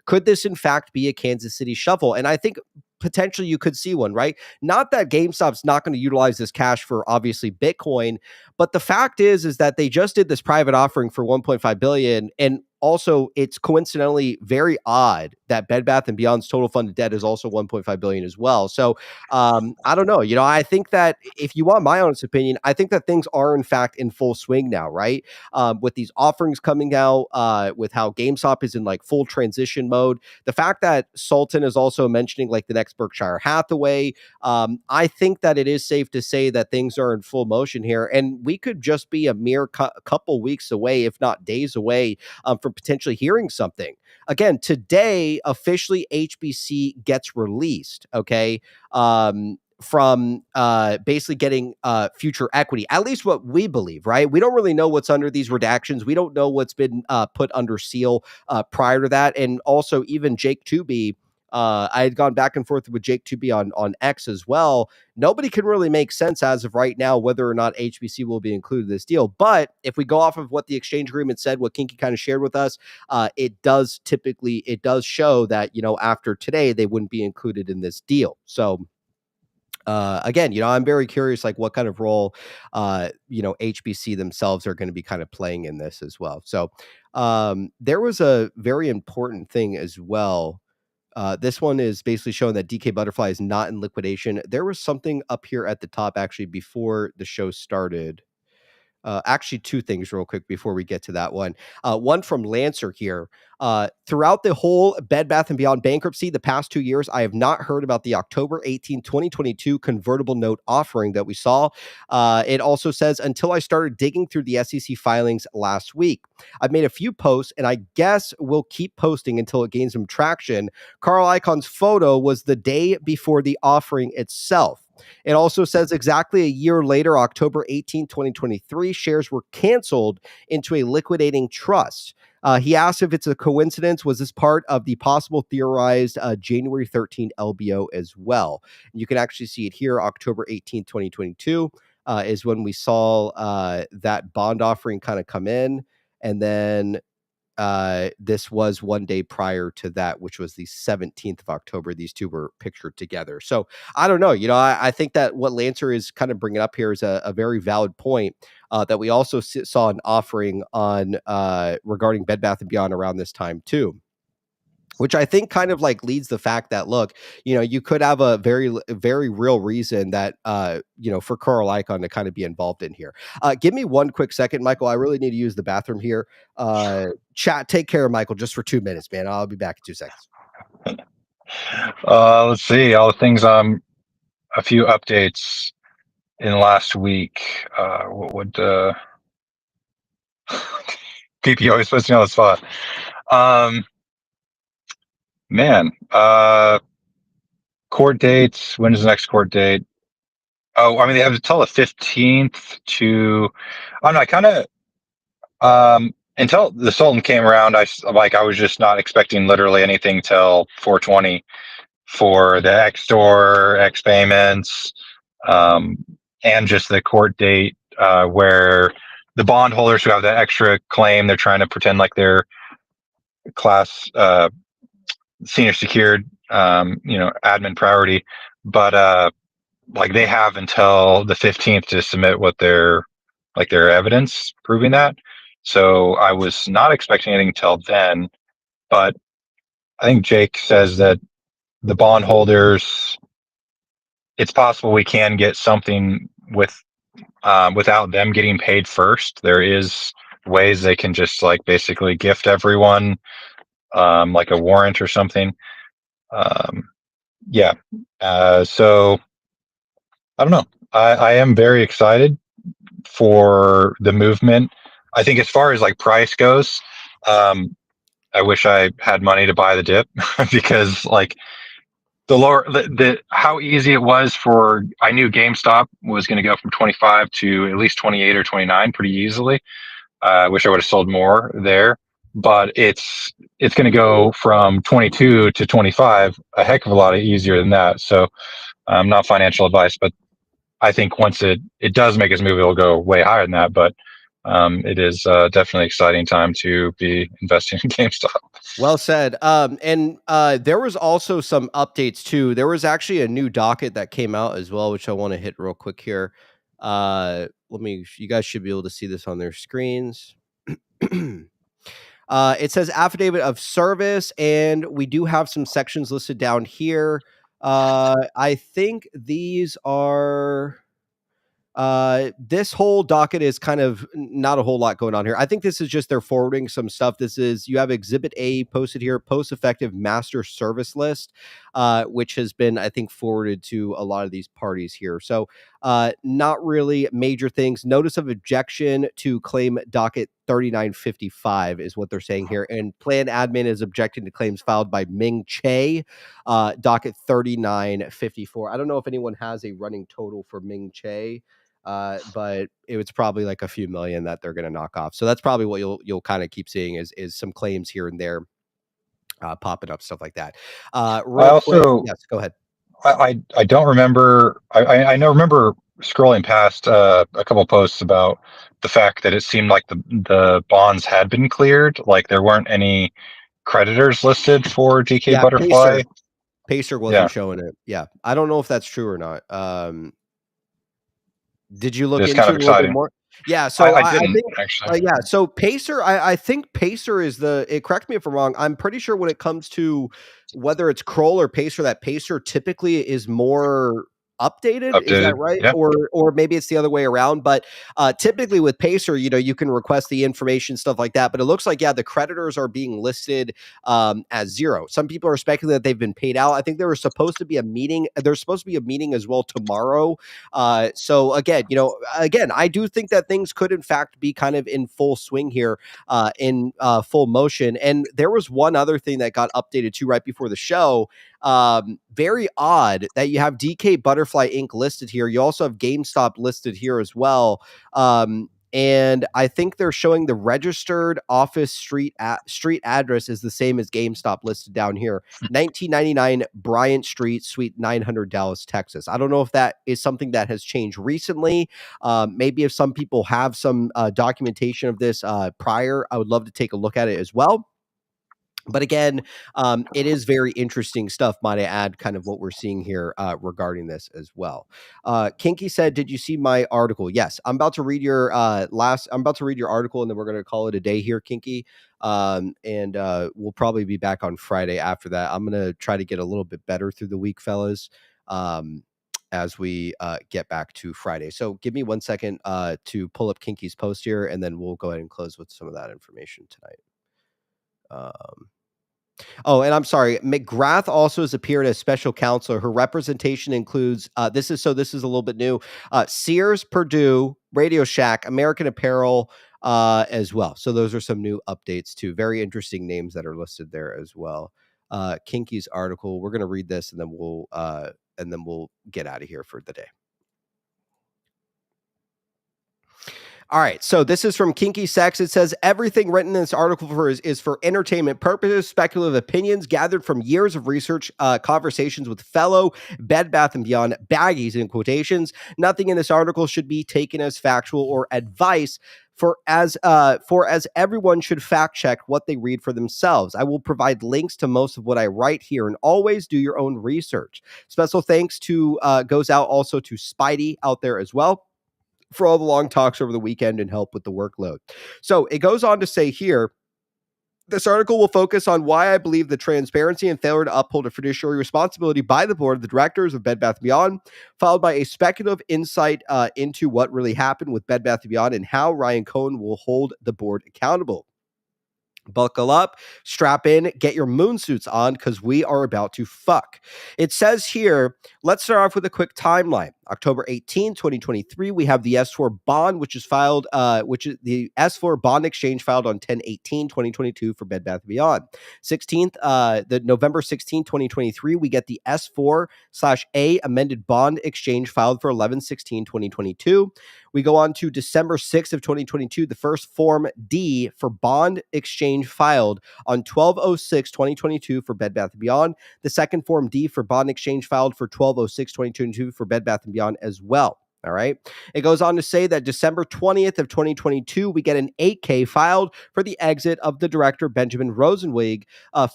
Speaker 2: could this in fact be a Kansas City shuffle? And I think potentially you could see one, right? Not that GameStop's not going to utilize this cash for obviously Bitcoin, but the fact is that they just did this private offering for 1.5 billion, and also it's coincidentally very odd that Bed Bath & Beyond's total funded debt is also 1.5 billion as well. So I don't know. I think that if you want my honest opinion, I think that things are in fact in full swing now, right? With these offerings coming out, with how GameStop is in like full transition mode, the fact that Sultan is also mentioning like the next Berkshire Hathaway, I think that it is safe to say that things are in full motion here, and we could just be a mere couple weeks away, if not days away, from potentially hearing something. Again, today, officially HBC gets released, okay? From basically getting future equity, at least what we believe, right? We don't really know what's under these redactions. We don't know what's been put under seal prior to that. And also even Jake Tooby I had gone back and forth with Jake Tubey on X as well. Nobody can really make sense as of right now whether or not HBC will be included in this deal. But if we go off of what the exchange agreement said, what Kinky kind of shared with us, it does show that, after today, they wouldn't be included in this deal. So again, I'm very curious, like what kind of role, HBC themselves are going to be kind of playing in this as well. So there was a very important thing as well. This one is basically showing that DK Butterfly is not in liquidation. There was something up here at the top actually before the show started. Actually, two things real quick before we get to that one. One from Lancer here. Throughout the whole Bed Bath & Beyond bankruptcy the past 2 years, I have not heard about the October 18, 2022 convertible note offering that we saw. It also says, until I started digging through the SEC filings last week. I've made a few posts, and I guess we'll keep posting until it gains some traction. Carl Icahn's photo was the day before the offering itself. It also says exactly a year later, October 18, 2023, shares were canceled into a liquidating trust. He asked if it's a coincidence. Was this part of the possible theorized January 13 LBO as well? You can actually see it here, October 18, 2022, is when we saw that bond offering kind of come in. And then this was one day prior to that, which was the 17th of October. These two were pictured together. So I don't know. I think that what Lancer is kind of bringing up here is a very valid point that we also saw an offering on regarding Bed Bath & Beyond around this time too. Which I think kind of like leads the fact that, look, you could have a very, very real reason that, for Carl Icahn to kind of be involved in here. Give me one quick second, Michael. I really need to use the bathroom here. Chat, take care of Michael just for 2 minutes, man. I'll be back in 2 seconds.
Speaker 3: Let's see. All the things, a few updates in the last week. What would PP always puts me on the spot? Court dates. When is the next court date? Oh, I mean, they have until the 15th to. I don't know. I kind of until the Sultan came around, I was just not expecting literally anything till 420 for the X store, X payments, and just the court date where the bondholders who have that extra claim, they're trying to pretend like they're class senior secured, admin priority, but like they have until the 15th to submit what their evidence proving that. So I was not expecting anything until then, but I think Jake says that the bondholders, it's possible we can get something without them getting paid first. There is ways they can just like basically gift everyone like a warrant or something. So I don't know. I am very excited for the movement. I think as far as like price goes, I wish I had money to buy the dip because like the how easy it was I knew GameStop was going to go from 25 to at least 28 or 29 pretty easily. I wish I would have sold more there, but it's going to go from 22 to 25 a heck of a lot easier than that. So not financial advice, but I think once it does make its move, it'll go way higher than that. But it is definitely exciting time to be investing in GameStop.
Speaker 2: Well said. And there was also some updates too. There was actually a new docket that came out as well, which I want to hit real quick here. You guys should be able to see this on their screens. It says affidavit of service, and we do have some sections listed down here. I think these are this whole docket is kind of not a whole lot going on here. I think this is just they're forwarding some stuff. You have Exhibit A posted here, post-effective master service list, which has been, I think, forwarded to a lot of these parties here. So not really major things. Notice of objection to claim docket 3955 is what they're saying here. And plan admin is objecting to claims filed by Ming Che, docket 3954. I don't know if anyone has a running total for Ming Che. But it was probably like a few million that they're going to knock off. So that's probably what you'll kind of keep seeing is some claims here and there. popping up, stuff like that.
Speaker 3: I
Speaker 2: Real quick.
Speaker 3: also,
Speaker 2: Yes, go ahead.
Speaker 3: I don't remember. I know remember scrolling past a couple posts about the fact that it seemed like the bonds had been cleared, like there weren't any creditors listed for DK
Speaker 2: Yeah,
Speaker 3: Butterfly.
Speaker 2: Pacer wasn't
Speaker 3: Yeah,
Speaker 2: showing it. Yeah, I don't know if that's true or not. Did you look
Speaker 3: it's kind
Speaker 2: into
Speaker 3: of
Speaker 2: it a little bit
Speaker 3: exciting.
Speaker 2: more? Yeah, so
Speaker 3: I
Speaker 2: I
Speaker 3: didn't
Speaker 2: think,
Speaker 3: actually.
Speaker 2: yeah, so Pacer, I think Pacer is correct me if I'm wrong. I'm pretty sure when it comes to whether it's Kroll or Pacer, that Pacer typically is more updated. Is that
Speaker 3: Updated.
Speaker 2: right?
Speaker 3: Yeah.
Speaker 2: Or maybe it's the other way around. But typically with Pacer, you can request the information, stuff like that. But it looks like, yeah, the creditors are being listed as zero. Some people are speculating that they've been paid out. I think there was supposed to be a meeting. There's supposed to be a meeting as well tomorrow. So again, I do think that things could in fact be kind of in full swing here, in full motion. And there was one other thing that got updated too right before the show. Very odd that you have DK Butterfly Inc. listed here. You also have GameStop listed here as well. And I think they're showing the registered office street address is the same as GameStop listed down here. 1999 Bryant Street, Suite 900, Dallas, Texas. I don't know if that is something that has changed recently. Maybe if some people have some documentation of this prior, I would love to take a look at it as well. But again, it is very interesting stuff, might I add, kind of what we're seeing here regarding this as well. Kinky said, "Did you see my article?" Yes, I'm about to read your I'm about to read your article, and then we're going to call it a day here, Kinky. And we'll probably be back on Friday after that. I'm going to try to get a little bit better through the week, fellas. As we get back to Friday. So give me 1 second to pull up Kinky's post here, and then we'll go ahead and close with some of that information tonight. Oh, and I'm sorry, McGrath also has appeared as special counsel. Her representation includes this is a little bit new. Sears, Purdue, Radio Shack, American Apparel, as well. So those are some new updates too. Very interesting names that are listed there as well. Kinky's article. We're gonna read this and then we'll get out of here for the day. All right, so this is from Kinky Sex. It says, everything written in this article is for entertainment purposes, speculative opinions gathered from years of research, conversations with fellow Bed Bath & Beyond baggies, in quotations. Nothing in this article should be taken as factual or advice, for as everyone should fact check what they read for themselves. I will provide links to most of what I write here, and always do your own research. Special thanks goes out also to Spidey out there as well, for all the long talks over the weekend and help with the workload. So it goes on to say here, this article will focus on why I believe the transparency and failure to uphold a fiduciary responsibility by the board of the directors of Bed Bath & Beyond, followed by a speculative insight into what really happened with Bed Bath & Beyond and how Ryan Cohen will hold the board accountable. Buckle up, strap in, get your moon suits on, because we are about to fuck. It says here, let's start off with a quick timeline. October 18, 2023, we have the S4 bond, which is the S4 bond exchange filed on 10/18/2022 for Bed Bath & Beyond. The November 16, 2023, we get the S4/A amended bond exchange filed for 11/16/2022. We go on to December 6th of 2022, the first Form D for bond exchange filed on 12/06/2022 for Bed Bath & Beyond. The second Form D for bond exchange filed for 12/06/2022 for Bed Bath & Beyond as well. All right. It goes on to say that December 20th of 2022, we get an 8K filed for the exit of the director, Benjamin Rosenwig,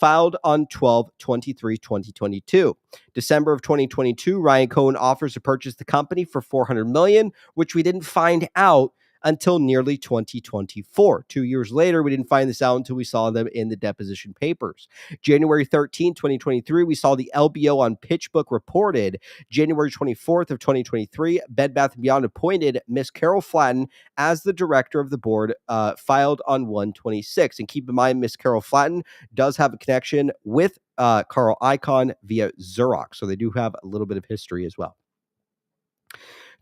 Speaker 2: filed on 12/23/2022. December of 2022, Ryan Cohen offers to purchase the company for $400 million, which we didn't find out until nearly 2024. 2 years later, we didn't find this out until we saw them in the deposition papers. January 13, 2023, we saw the LBO on PitchBook reported. January 24th of 2023, Bed Bath & Beyond appointed Miss Carol Flatten as the director of the board, filed on 1/26. And keep in mind, Miss Carol Flatten does have a connection with Carl Icahn via Xerox. So they do have a little bit of history as well.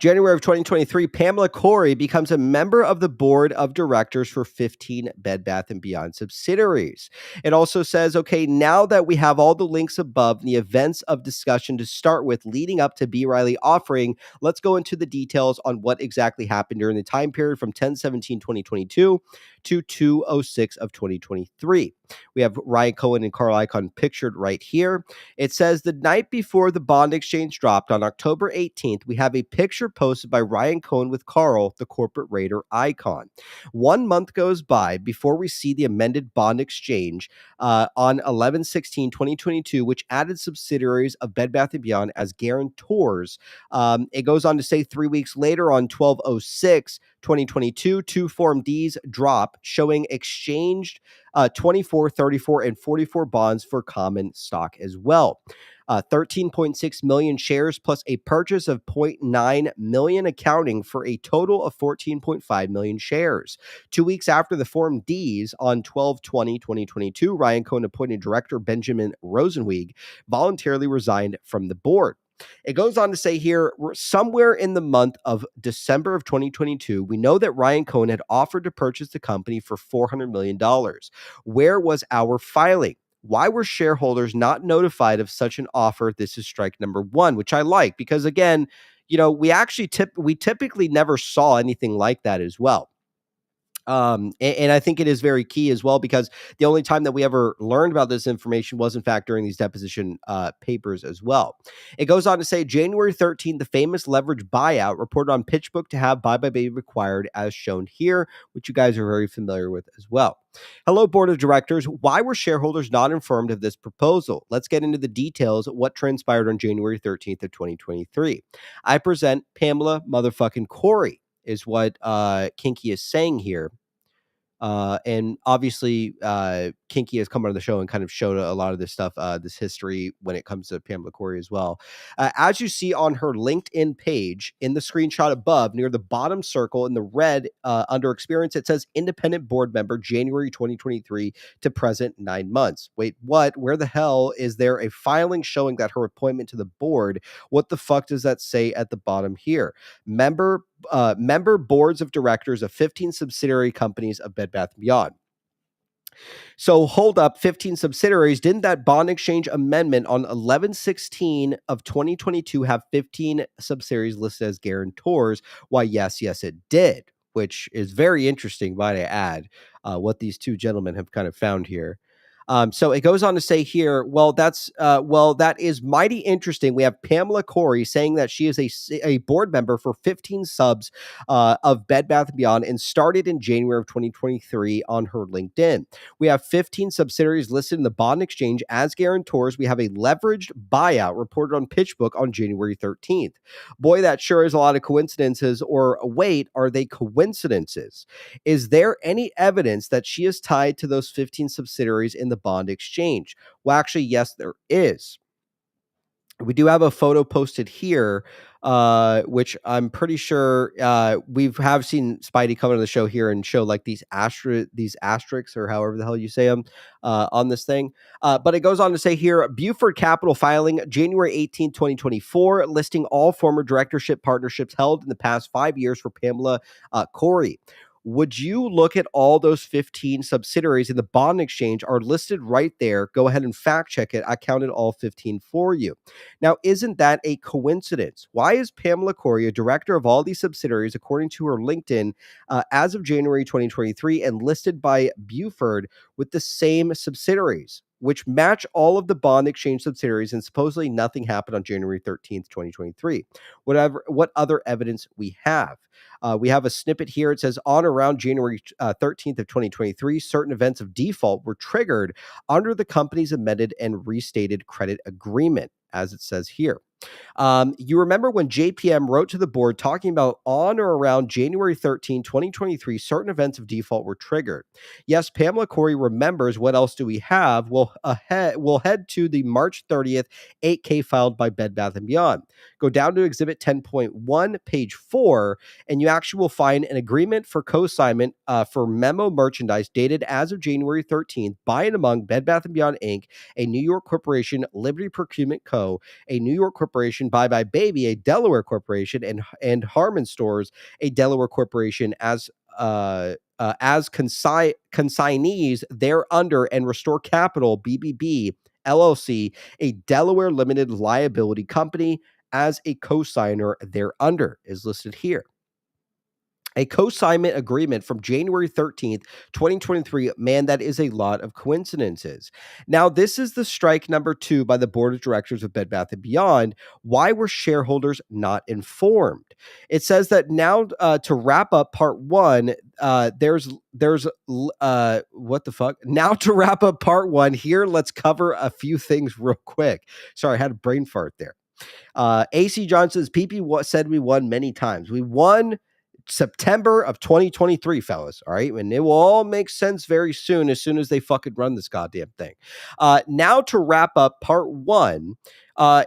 Speaker 2: January of 2023, Pamela Corey becomes a member of the board of directors for 15 Bed Bath & Beyond subsidiaries. It also says, okay, now that we have all the links above and the events of discussion to start with leading up to B. Riley offering, let's go into the details on what exactly happened during the time period from 10/17/2022 to 2:06 of 2023. We have Ryan Cohen and Carl Icahn pictured right here. It says the night before the bond exchange dropped on October 18th, we have a picture posted by Ryan Cohen with Carl, the corporate raider icon. 1 month goes by before we see the amended bond exchange on 11/16/2022, which added subsidiaries of Bed Bath & Beyond as guarantors. It goes on to say 3 weeks later on 12/06/2022, 2 Form Ds drop showing exchanged 24, 34, and 44 bonds for common stock as well. 13.6 million shares plus a purchase of 0.9 million, accounting for a total of 14.5 million shares. 2 weeks after the Form Ds on 12/20/2022, Ryan Cohen appointed director Benjamin Rosenweig voluntarily resigned from the board. It goes on to say here, somewhere in the month of December of 2022, we know that Ryan Cohen had offered to purchase the company for $400 million. Where was our filing? Why were shareholders not notified of such an offer? This is strike number one, which I like because, again, we actually we typically never saw anything like that as well. And I think it is very key as well, because the only time that we ever learned about this information was, in fact, during these deposition papers as well. It goes on to say January 13th, the famous leverage buyout reported on PitchBook to have Bye Bye Baby required, as shown here, which you guys are very familiar with as well. Hello, board of directors. Why were shareholders not informed of this proposal? Let's get into the details of what transpired on January 13th of 2023. I present Pamela motherfucking Corey, is what Kinky is saying here. And obviously, Kinky has come on the show and kind of showed a lot of this stuff, this history when it comes to Pamela Corey as well. As you see on her LinkedIn page in the screenshot above, near the bottom circle in the red under experience, it says independent board member, January 2023 to present 9 months. Wait, what? Where the hell is there a filing showing that her appointment to the board? What the fuck does that say at the bottom here? Member boards of directors of 15 subsidiary companies of Bed Bath & Beyond. So hold up, 15 subsidiaries. Didn't that bond exchange amendment on 11/16 of 2022 have 15 subsidiaries listed as guarantors? Why, yes, it did, which is very interesting, might I add, what these two gentlemen have kind of found here. So it goes on to say here, that is mighty interesting. We have Pamela Corey saying that she is a board member for 15 subs of Bed Bath & Beyond and started in January of 2023 on her LinkedIn. We have 15 subsidiaries listed in the bond exchange as guarantors. We have a leveraged buyout reported on PitchBook on January 13th. Boy, that sure is a lot of coincidences. Or wait, are they coincidences? Is there any evidence that she is tied to those 15 subsidiaries in the bond exchange? Well, actually, yes, there is. We do have a photo posted here, which I'm pretty sure we have seen Spidey come on the show here and show like these asterisks, or however the hell you say them, on this thing. But it goes on to say here, Buford Capital filing January 18, 2024, listing all former directorship partnerships held in the past 5 years for Pamela Corey. Would you look at all those 15 subsidiaries in the bond exchange are listed right there? Go ahead and fact check it. I counted all 15 for you. Now, isn't that a coincidence? Why is Pamela Corey a director of all these subsidiaries, according to her LinkedIn, as of January 2023, and listed by Buford with the same subsidiaries, which match all of the bond exchange subsidiaries, and supposedly nothing happened on January 13th, 2023. What other evidence we have? We have a snippet here. It says, on around January 13th of 2023, certain events of default were triggered under the company's amended and restated credit agreement, as it says here. You remember when JPM wrote to the board talking about on or around January 13, 2023, certain events of default were triggered. Yes, Pamela Corey remembers. What else do we have? We'll head to the March 30th 8K filed by Bed Bath & Beyond. Go down to Exhibit 10.1, page 4, and you actually will find an agreement for co-assignment for memo merchandise dated as of January 13th by and among Bed Bath & Beyond, Inc., a New York corporation, Liberty Procurement Co., a New York corporation, Bye Bye Baby, a Delaware corporation, and Harmon Stores, a Delaware corporation, as consignees thereunder, and Restore Capital, BBB, LLC, a Delaware limited liability company, as a co-signer thereunder, is listed here. a co-assignment agreement from January 13th, 2023. Man, that is a lot of coincidences. Now, this is the strike number 2 by the board of directors of Bed Bath & Beyond. Why were shareholders not informed? It says that now to wrap up part 1, there's what the fuck? Now to wrap up part 1 here, let's cover a few things real quick. Sorry, I had a brain fart there. AC Johnson's PP said we won many times. We won September of 2023, fellas. All right. And it will all make sense very soon as they fucking run this goddamn thing. Now to wrap up part 1,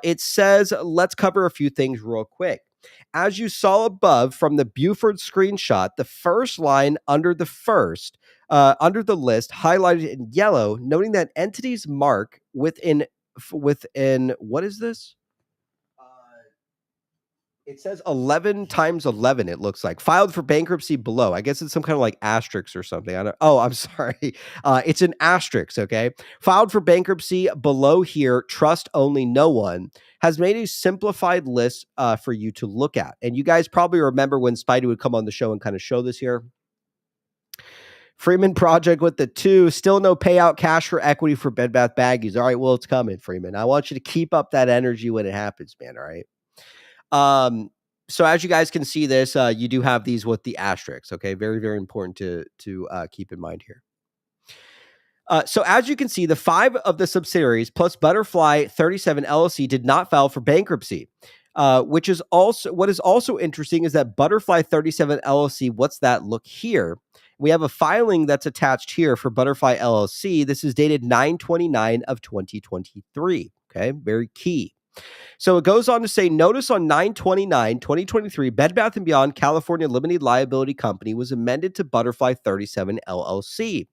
Speaker 2: it says, let's cover a few things real quick. As you saw above from the Buford screenshot, the first line under the list highlighted in yellow, noting that entities mark within what is this? It says 11 times 11, it looks like. Filed for bankruptcy below. I guess it's some kind of like asterisk or something. I'm sorry. It's an asterisk, okay? Filed for bankruptcy below here, trust only no one, has made a simplified list for you to look at. And you guys probably remember when Spidey would come on the show and kind of show this here. Freeman Project with the 2, still no payout cash for equity for Bed Bath Baggies. All right, well, it's coming, Freeman. I want you to keep up that energy when it happens, man, all right? So as you guys can see this, you do have these with the asterisks. Okay. Very, very important to keep in mind here. So as you can see, the 5 of the subsidiaries plus Butterfly 37 LLC did not file for bankruptcy. Which is also, what is also interesting is that Butterfly 37 LLC, what's that? Look here. We have a filing that's attached here for Butterfly LLC. This is dated 9/29 of 2023. Okay. Very key. So it goes on to say, notice on 9/29/2023, Bed Bath & Beyond California Limited Liability Company was amended to Butterfly 37 LLC.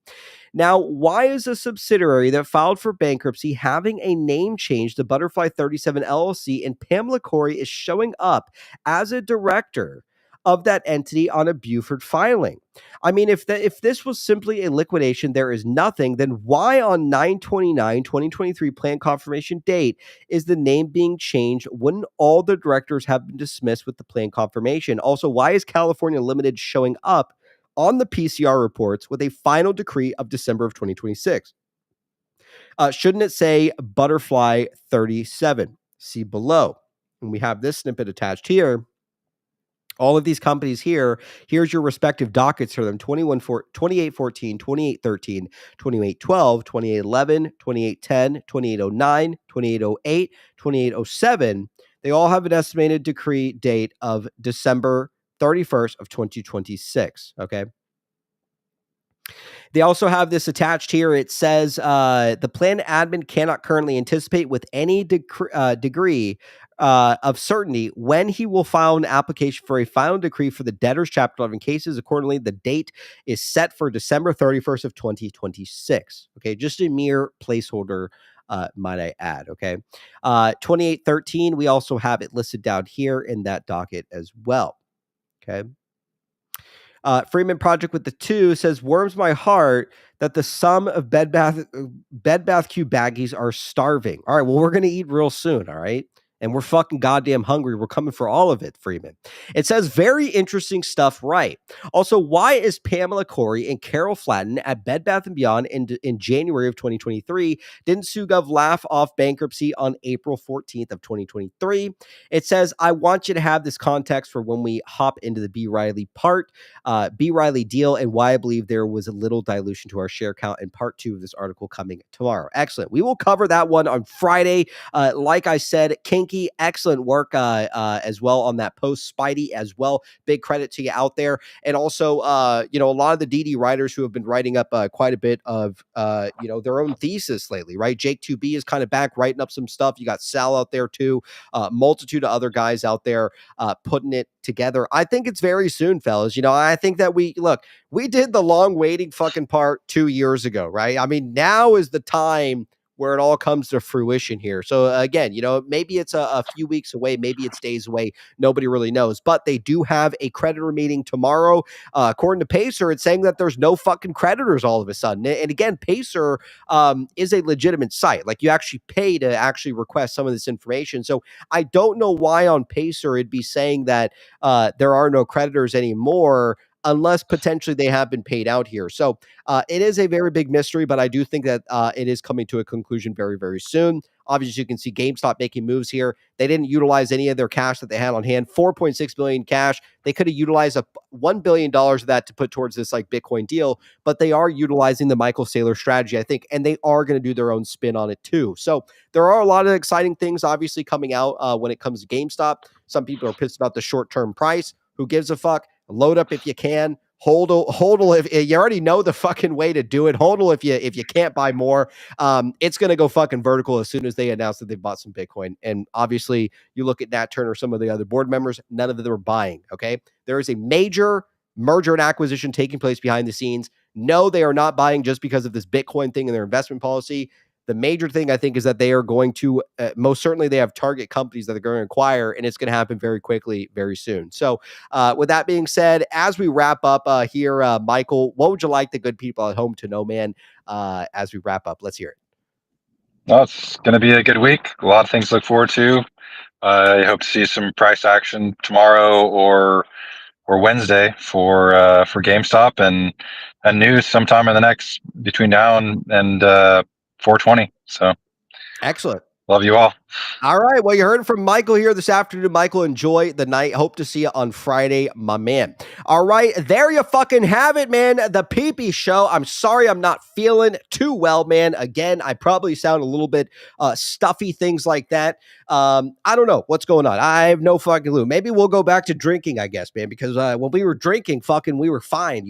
Speaker 2: Now, why is a subsidiary that filed for bankruptcy having a name change to Butterfly 37 LLC, and Pamela Corey is showing up as a director of that entity on a Buford filing? I mean, if this was simply a liquidation, there is nothing, then why on 9/29/2023 plan confirmation date is the name being changed? Wouldn't all the directors have been dismissed with the plan confirmation? Also, why is California Limited showing up on the PCR reports with a final decree of December of 2026? Shouldn't it say Butterfly 37? See below. And we have this snippet attached here. All of these companies here, here's your respective dockets for them: 2814, 2813, 2812, 2811, 2810, 2809, 2808, 2807. They all have an estimated decree date of December 31st of 2026, okay? They also have this attached here. It says the plan admin cannot currently anticipate with any degree of certainty when he will file an application for a final decree for the debtor's Chapter 11 cases. Accordingly, the date is set for December 31st of 2026. Okay, just a mere placeholder, might I add. Okay, 2813, we also have it listed down here in that docket as well. Okay. Freeman Project with the 2 says, warms my heart that the sum of Bed Bath Q baggies are starving. All right, well, we're going to eat real soon, all right? And we're fucking goddamn hungry. We're coming for all of it, Freeman. It says very interesting stuff, right? Also, why is Pamela Corey and Carol Flatten at Bed Bath & Beyond in January of 2023 didn't SUGov laugh off bankruptcy on April 14th of 2023? It says, I want you to have this context for when we hop into the B. Riley B. Riley deal, and why I believe there was a little dilution to our share count in part 2 of this article coming tomorrow. Excellent. We will cover that one on Friday. Like I said, Kinky, excellent work as well on that post. Spidey as well. Big credit to you out there. And also, a lot of the DD writers who have been writing up quite a bit of, their own thesis lately, right? Jake 2B is kind of back writing up some stuff. You got Sal out there too. Multitude of other guys out there putting it together. I think it's very soon, fellas. I think that we did the long waiting fucking part 2 years ago, right? I mean, now is the time where it all comes to fruition here. So again, maybe it's a few weeks away, maybe it's days away. Nobody really knows, but they do have a creditor meeting tomorrow. According to Pacer, it's saying that there's no fucking creditors all of a sudden. And again, Pacer is a legitimate site. Like, you actually pay to actually request some of this information. So I don't know why on Pacer it'd be saying that there are no creditors anymore, unless potentially they have been paid out here. So it is a very big mystery, but I do think that it is coming to a conclusion very, very soon. Obviously, you can see GameStop making moves here. They didn't utilize any of their cash that they had on hand. $4.6 billion cash. They could have utilized $1 billion of that to put towards this like Bitcoin deal, but they are utilizing the Michael Saylor strategy, I think, and they are going to do their own spin on it too. So there are a lot of exciting things obviously coming out when it comes to GameStop. Some people are pissed about the short-term price. Who gives a fuck? Load up if you can. Hodl if you already know the fucking way to do it. Hodl if you can't buy more. It's going to go fucking vertical as soon as they announce that they've bought some Bitcoin. And obviously, you look at Nat Turner, some of the other board members, none of them are buying. Okay, there is a major merger and acquisition taking place behind the scenes. No, they are not buying just because of this Bitcoin thing and their investment policy. The major thing, I think, is that they are going to, most certainly they have target companies that they're going to acquire, and it's going to happen very quickly, very soon. So with that being said, as we wrap up here, Michael, what would you like the good people at home to know, man, as we wrap up? Let's hear it.
Speaker 3: Well, it's going to be a good week. A lot of things to look forward to. I hope to see some price action tomorrow or Wednesday for GameStop and news sometime in the next between now and 420. So
Speaker 2: excellent.
Speaker 3: Love you all.
Speaker 2: All right. Well, you heard from Michael here this afternoon. Michael, enjoy the night. Hope to see you on Friday, my man. All right. There you fucking have it, man. The PP Show. I'm sorry I'm not feeling too well, man. Again, I probably sound a little bit stuffy, things like that. I don't know what's going on. I have no fucking clue. Maybe we'll go back to drinking, I guess, man, because when we were drinking, we were fine,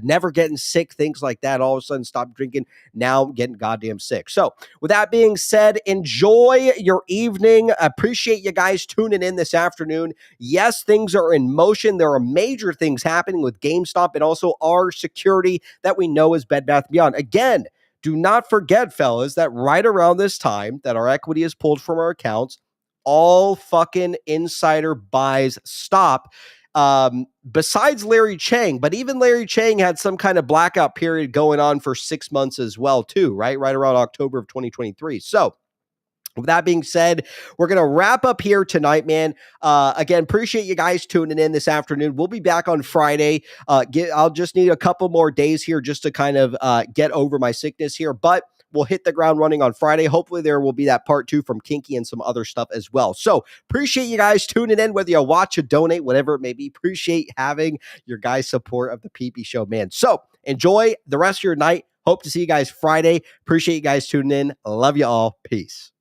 Speaker 2: never getting sick, things like that. All of a sudden, stop drinking. Now I'm getting goddamn sick. So with that being said, enjoy your evening. Appreciate you guys tuning in this afternoon. Yes, things are in motion. There are major things happening with GameStop and also our security that we know is Bed Bath & Beyond. Again, do not forget, fellas, that right around this time that our equity is pulled from our accounts, all fucking insider buys stop. Besides Larry Chang, but even Larry Chang had some kind of blackout period going on for 6 months as well, too, right around October of 2023. So with that being said, we're going to wrap up here tonight, man. Again, appreciate you guys tuning in this afternoon. We'll be back on Friday. I'll just need a couple more days here just to kind of get over my sickness here, but we'll hit the ground running on Friday. Hopefully there will be that part 2 from Kinky and some other stuff as well. So appreciate you guys tuning in, whether you watch or donate, whatever it may be. Appreciate having your guys' support of the PP Show, man. So enjoy the rest of your night. Hope to see you guys Friday. Appreciate you guys tuning in. Love you all. Peace.